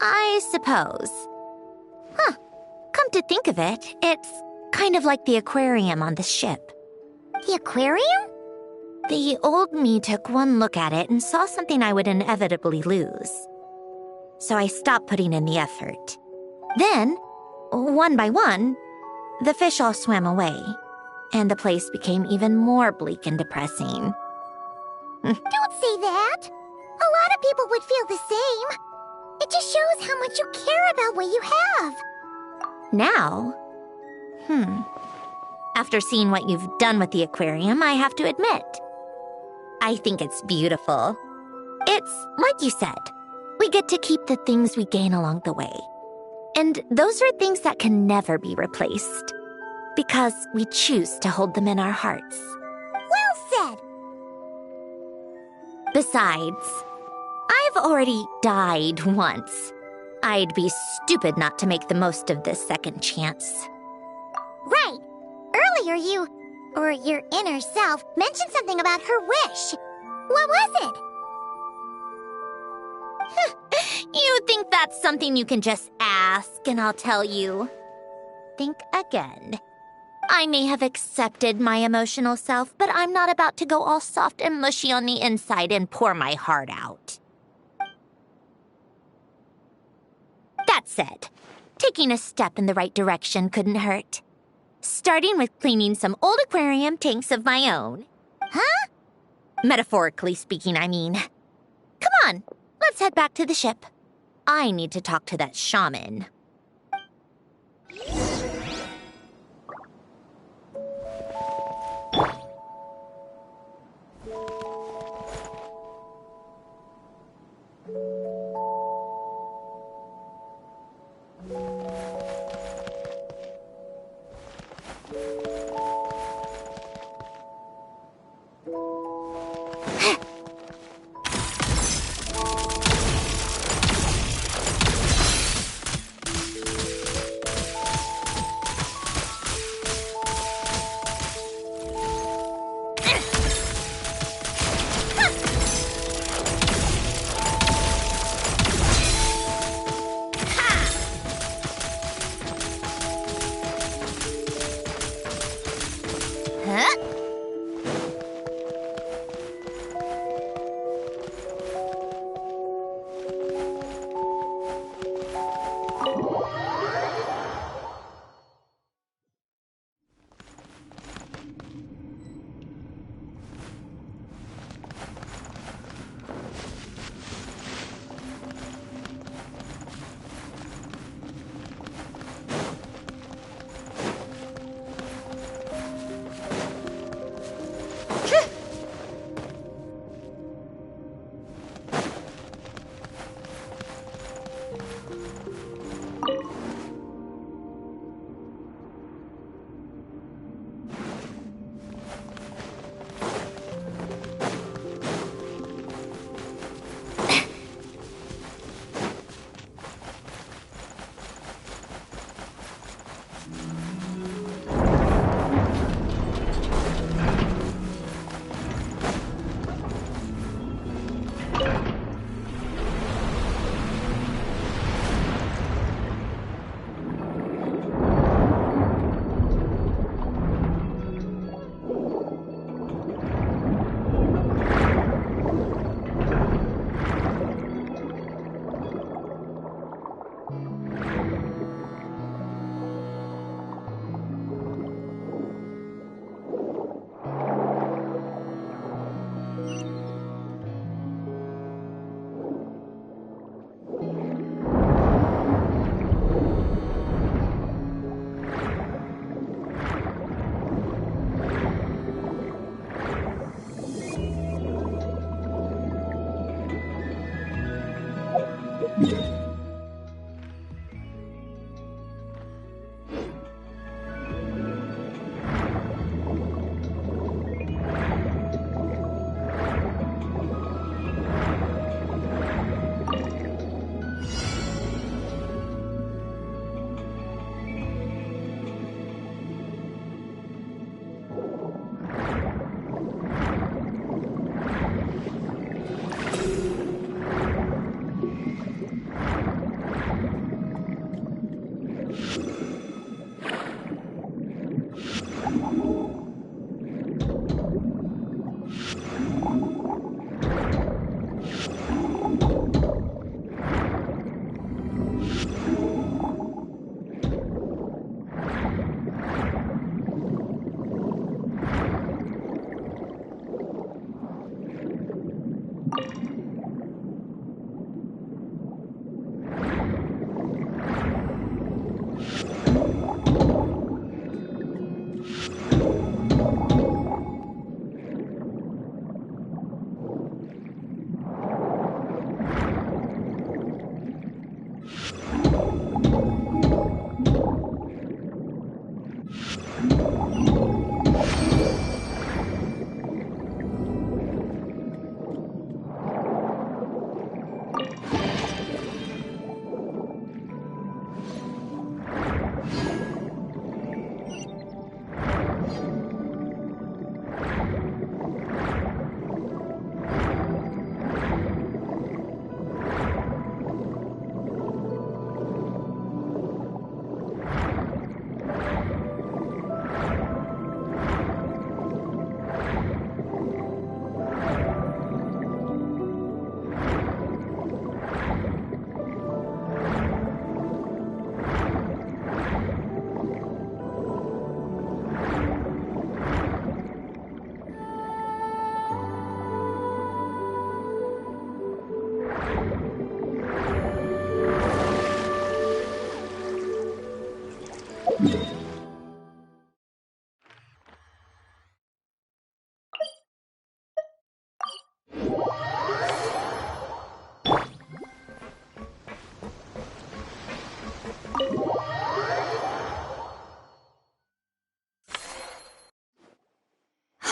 I suppose. Huh. Come to think of it, it's kind of like the aquarium on the ship. The aquarium? The old me took one look at it and saw something I would inevitably lose. So I stopped putting in the effort. Then, one by one, the fish all swam away, and the place became even more bleak and depressing. Don't say that. A lot of people would feel the same. It just shows how much you care about what you have. Now? After seeing what you've done with the aquarium, I have to admit, I think it's beautiful. It's like you said, we get to keep the things we gain along the way. And those are things that can never be replaced, because we choose to hold them in our hearts. Well said. Besides, I've already died once. I'd be stupid not to make the most of this second chance. Right. Earlier you, or your inner self, mentioned something about her wish. What was it? You think that's something you can just ask, and I'll tell you. Think again. I may have accepted my emotional self, but I'm not about to go all soft and mushy on the inside and pour my heart out. That said, taking a step in the right direction couldn't hurt. Starting with cleaning some old aquarium tanks of my own. Huh? Metaphorically speaking, I mean. Come on, let's head back to the ship. I need to talk to that shaman.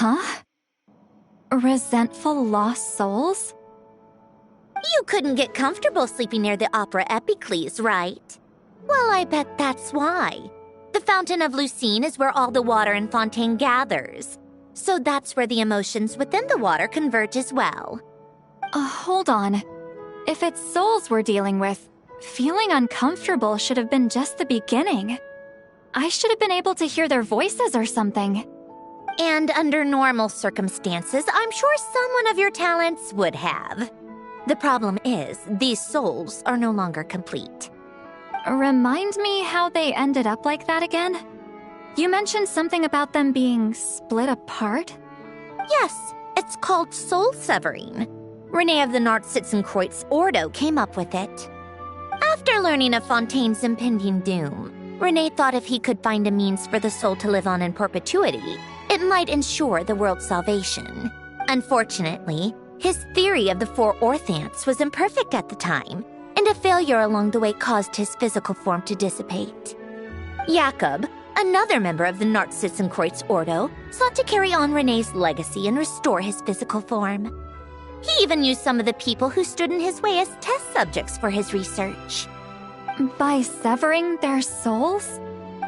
Huh? Resentful lost souls? You couldn't get comfortable sleeping near the Opera Epicles, right? Well, I bet that's why. The Fountain of Lucine is where all the water in Fontaine gathers. So that's where the emotions within the water converge as well. Hold on. If it's souls we're dealing with, feeling uncomfortable should have been just the beginning. I should have been able to hear their voices or something. And under normal circumstances, I'm sure someone of your talents would have. The problem is, these souls are no longer complete. Remind me how they ended up like that again? You mentioned something about them being split apart? Yes, it's called soul severing. Renee of the Nartsitzenkreuz Ordo came up with it. After learning of Fontaine's impending doom, Renee thought if he could find a means for the soul to live on in perpetuity, it might ensure the world's salvation. Unfortunately, his theory of the four orthants was imperfect at the time, and a failure along the way caused his physical form to dissipate. Jakob, another member of the Nartsitzenkreuz Ordo, sought to carry on Renee's legacy and restore his physical form. He even used some of the people who stood in his way as test subjects for his research. By severing their souls?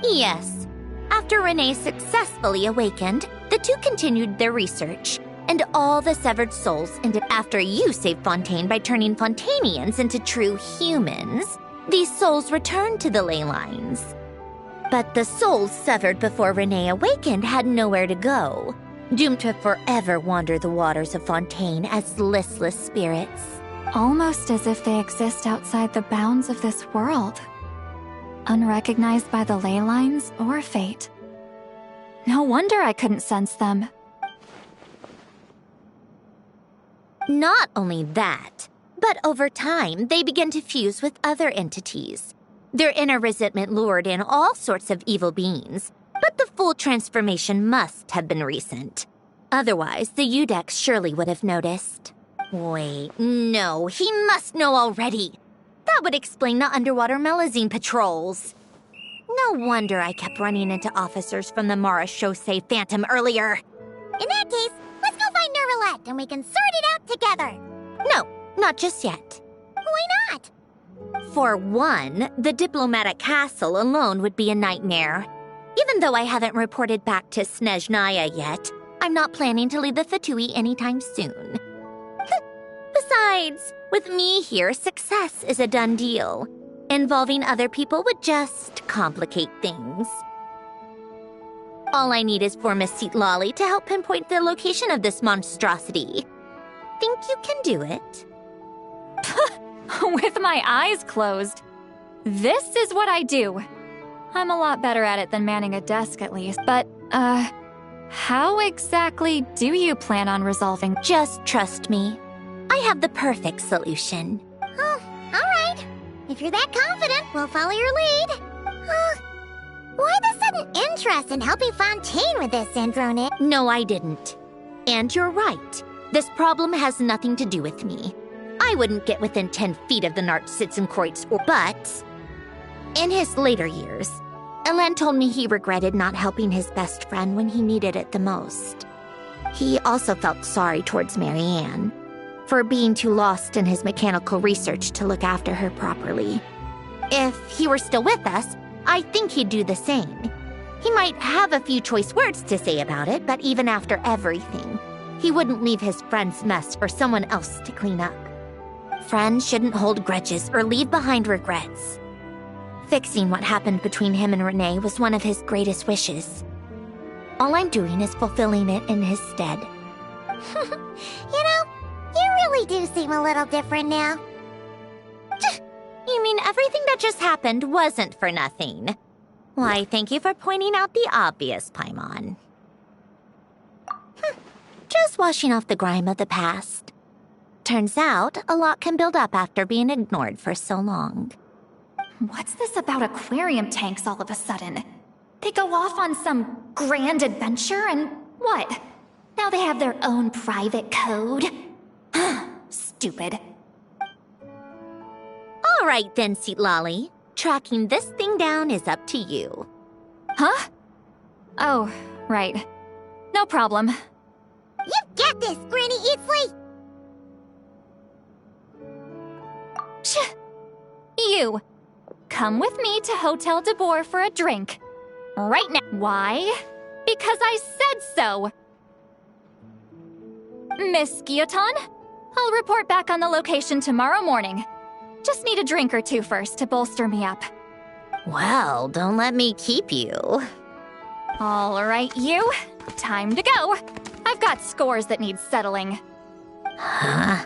Yes. After Renee successfully awakened, the two continued their research, and all the severed souls ended after you saved Fontaine by turning Fontainians into true humans. These souls returned to the ley lines. But the souls severed before Renee awakened had nowhere to go, doomed to forever wander the waters of Fontaine as listless spirits. Almost as if they exist outside the bounds of this world. Unrecognized by the ley lines or fate. No wonder I couldn't sense them. Not only that, but over time, they began to fuse with other entities. Their inner resentment lured in all sorts of evil beings, but the full transformation must have been recent. Otherwise, the Udex surely would have noticed. Wait, no, he must know already. That would explain the underwater Melazine patrols. No wonder I kept running into officers from the Mara Chaussee Phantom earlier. In that case, let's go find Nervalette and we can sort it out together. No, not just yet. Why not? For one, the diplomatic castle alone would be a nightmare. Even though I haven't reported back to Snezhnaya yet, I'm not planning to leave the Fatui anytime soon. Besides, with me here, success is a done deal. Involving other people would just complicate things. All I need is for Miss Seatlolly to help pinpoint the location of this monstrosity. Think you can do it? With my eyes closed. This is what I do. I'm a lot better at it than manning a desk at least, but, how exactly do you plan on resolving? Just trust me. I have the perfect solution. Oh, all right. If you're that confident, we'll follow your lead. Why the sudden interest in helping Fontaine with this, Andronic? No, I didn't. And you're right. This problem has nothing to do with me. I wouldn't get within 10 feet of the Nartsitzenkreuz, but in his later years, Elen told me he regretted not helping his best friend when he needed it the most. He also felt sorry towards Marianne for being too lost in his mechanical research to look after her properly. If he were still with us, I think he'd do the same. He might have a few choice words to say about it, but even after everything, he wouldn't leave his friend's mess for someone else to clean up. Friends shouldn't hold grudges or leave behind regrets. Fixing what happened between him and Renee was one of his greatest wishes. All I'm doing is fulfilling it in his stead. You know, you really do seem a little different now. You mean everything that just happened wasn't for nothing? Why, thank you for pointing out the obvious, Paimon. Just washing off the grime of the past. Turns out, a lot can build up after being ignored for so long. What's this about aquarium tanks all of a sudden? They go off on some grand adventure and what? Now they have their own private code? Stupid. All right then, Seatlolly. Tracking this thing down is up to you. Huh? Oh, right. No problem. got this, Granny Eatsley! You, come with me to Hotel de Boer for a drink. Right now. Why? Because I said so. Miss Guillotin, I'll report back on the location tomorrow morning. Just need a drink or two first to bolster me up. Well, don't let me keep you. All right, you. Time to go. I've got scores that need settling. Huh?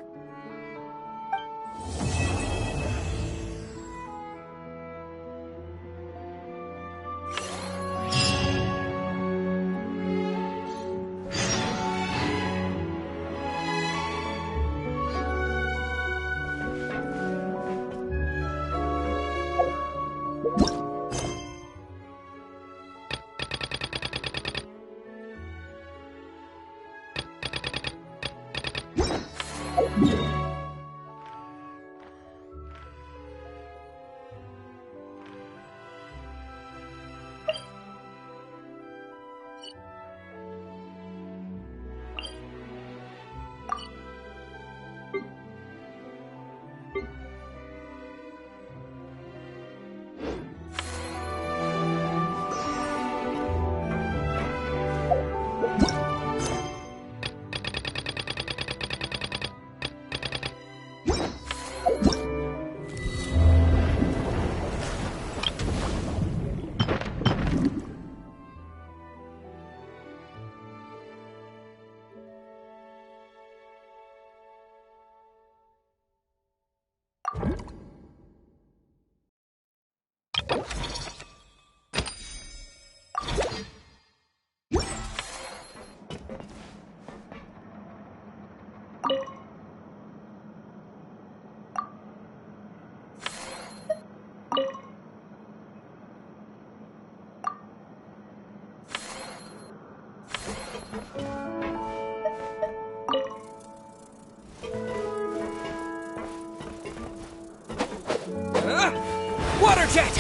Water jet!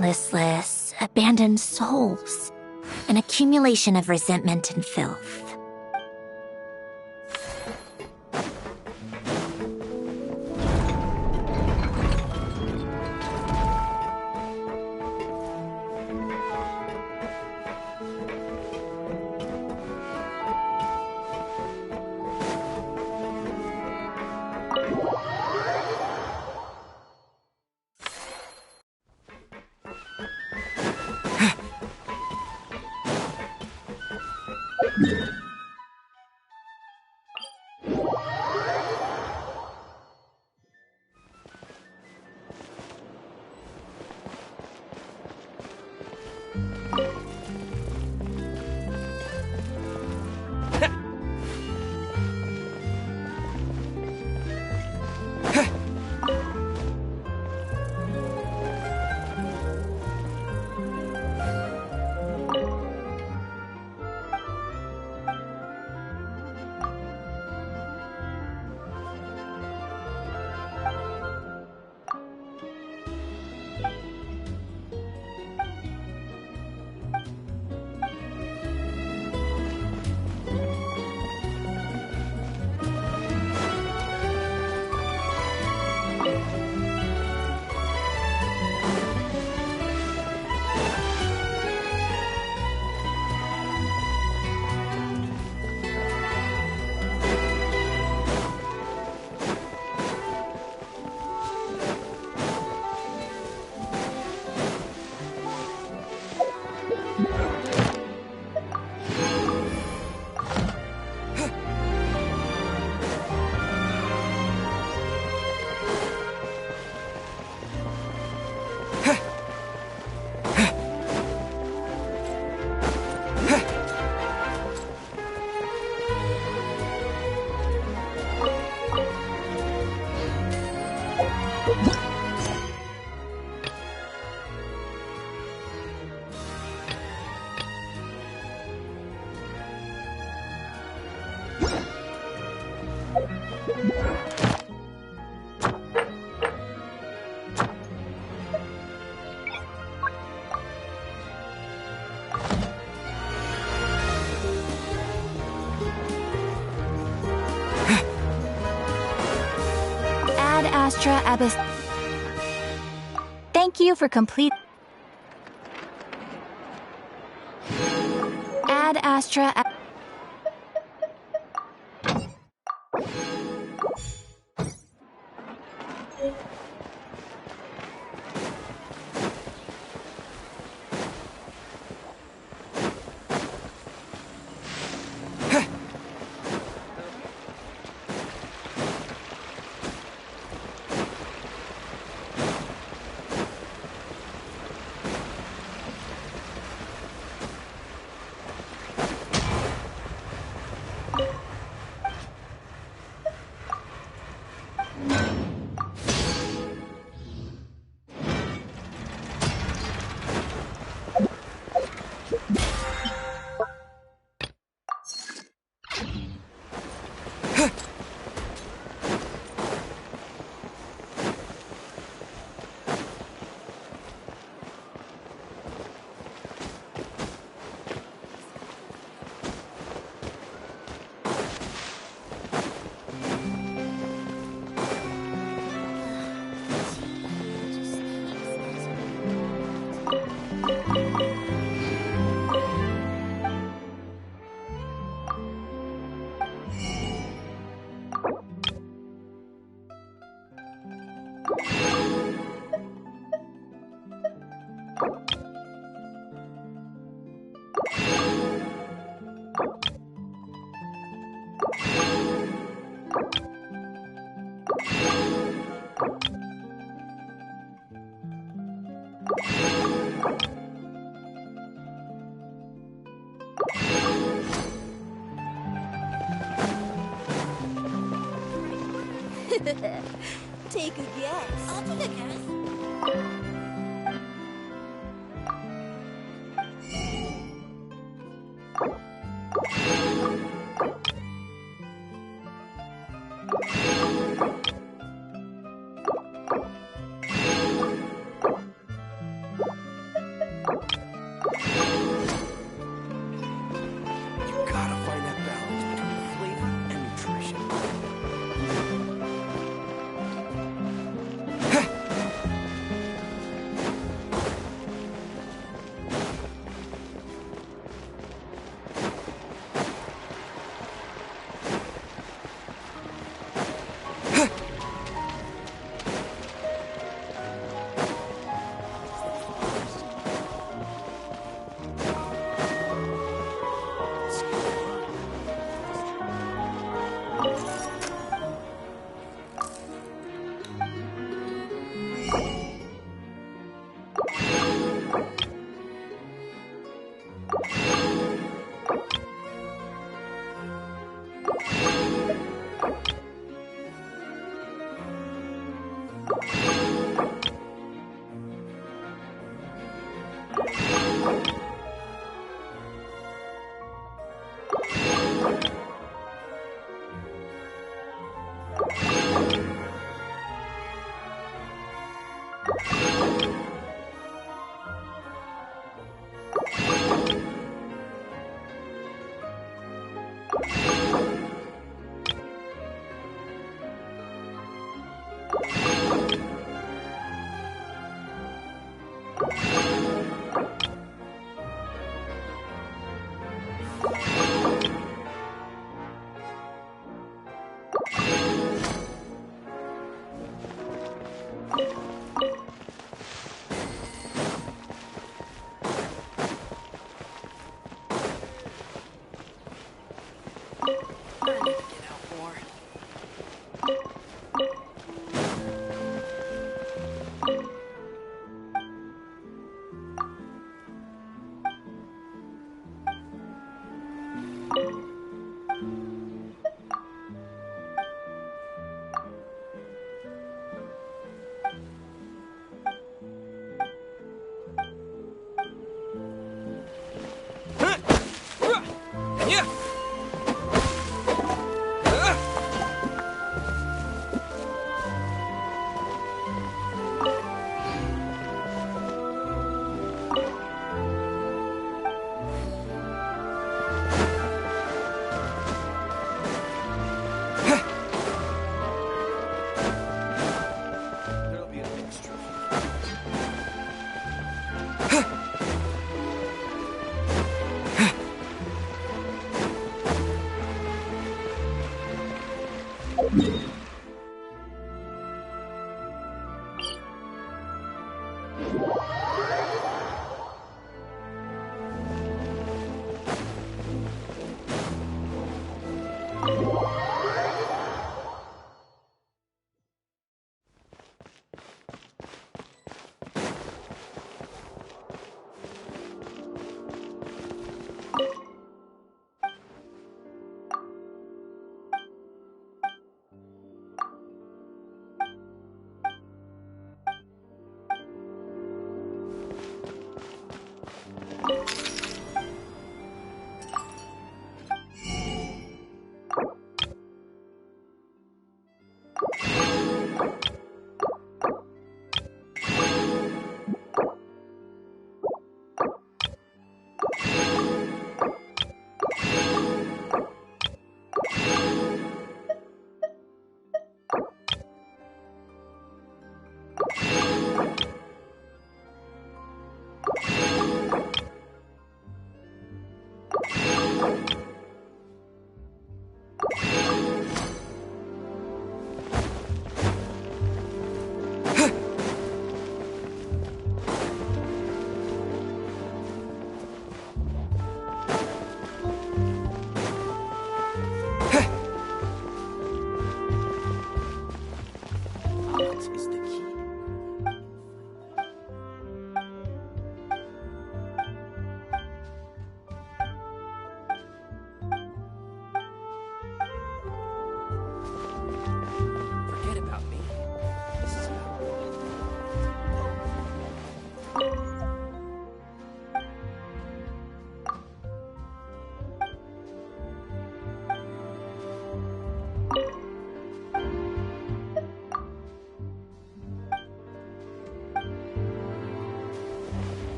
Listless, abandoned souls. An accumulation of resentment and filth. Astra Abyss. Thank you for complete. Ad Astra. Take a guess. I'll take a guess. You gotta find that balance between flavor and nutrition.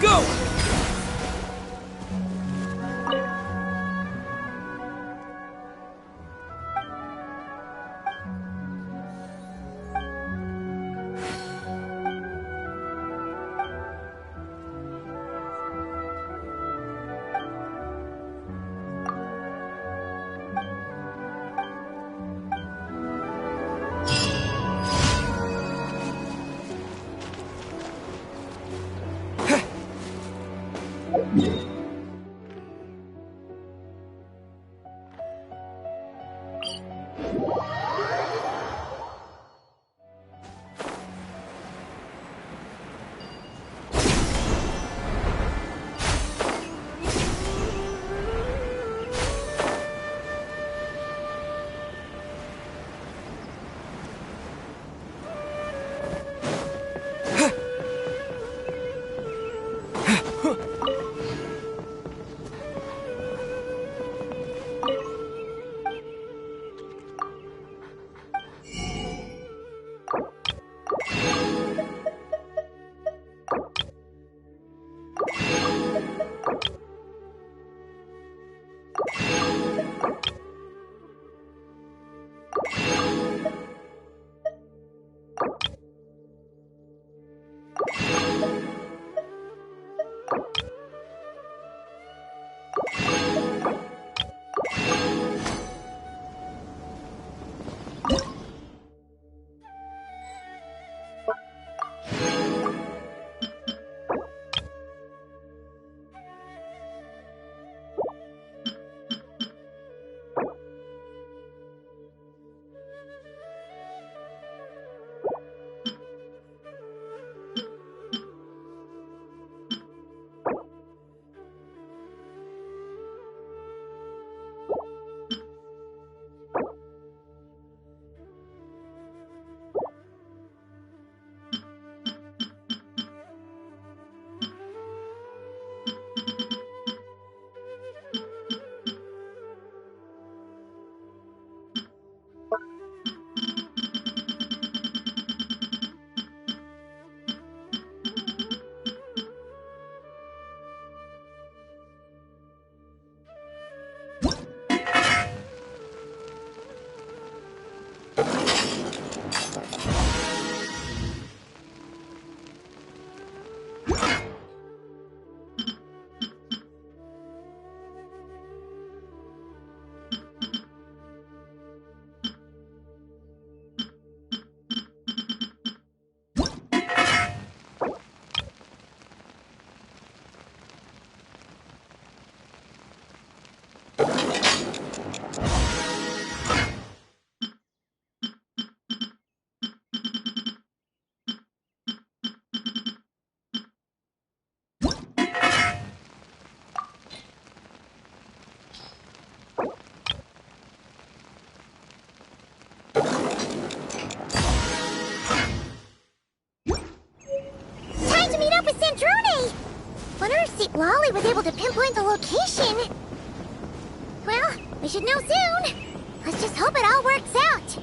go! Lolly was able to pinpoint the location. Well, we should know soon. Let's just hope it all works out.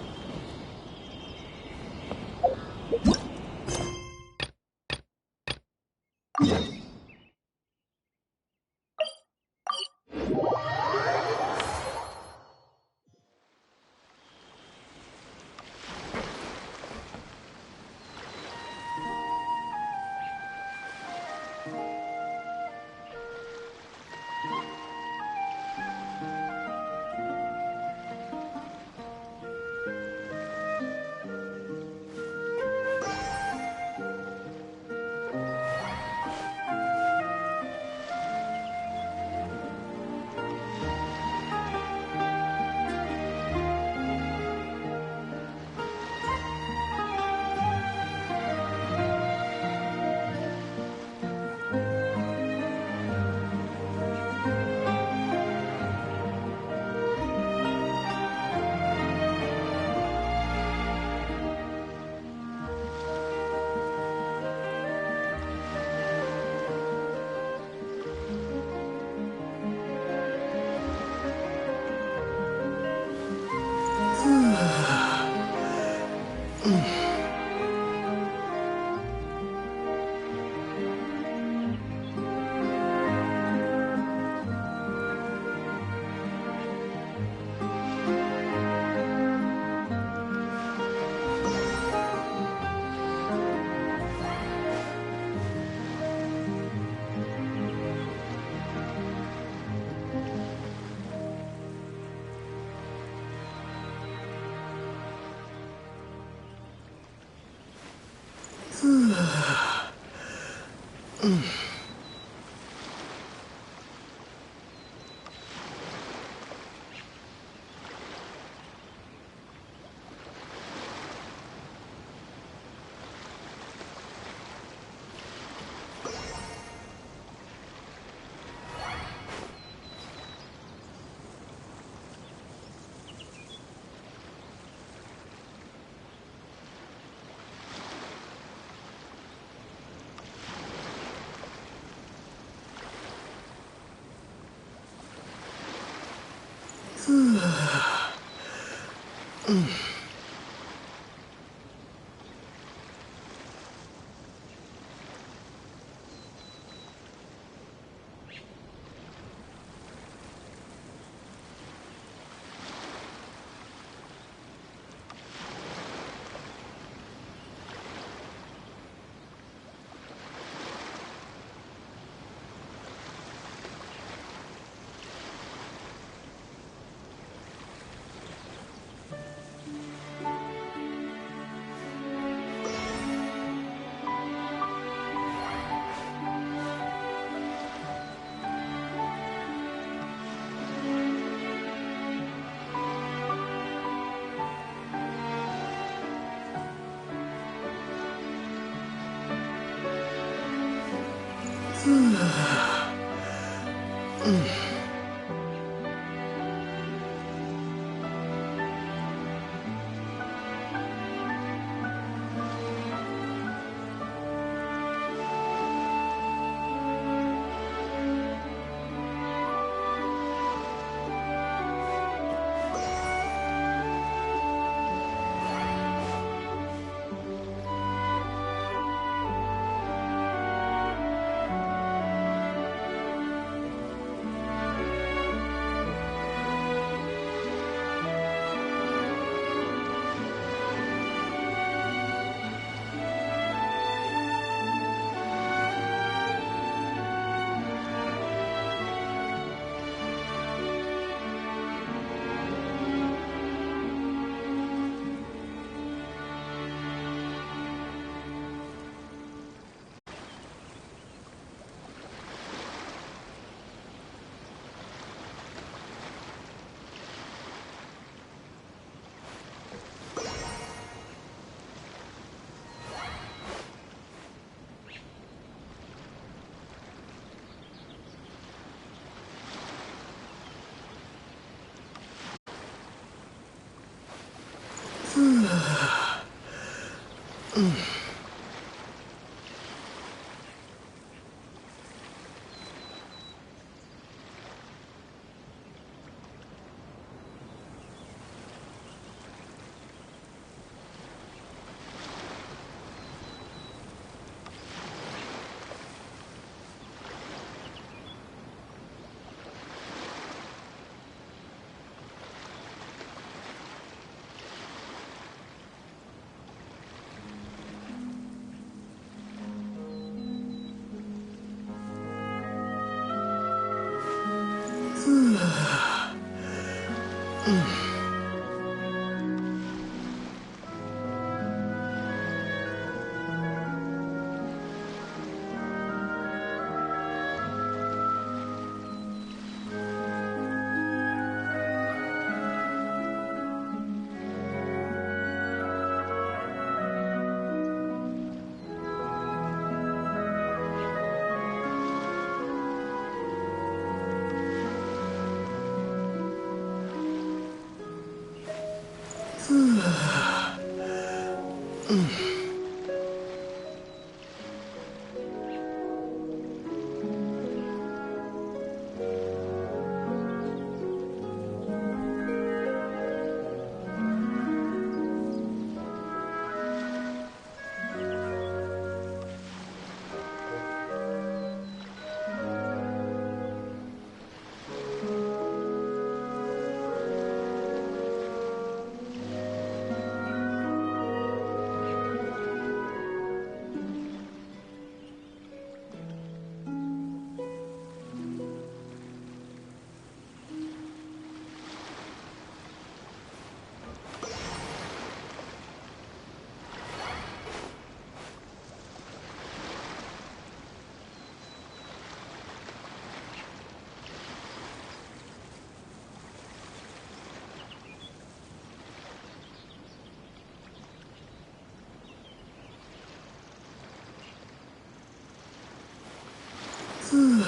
Hmm.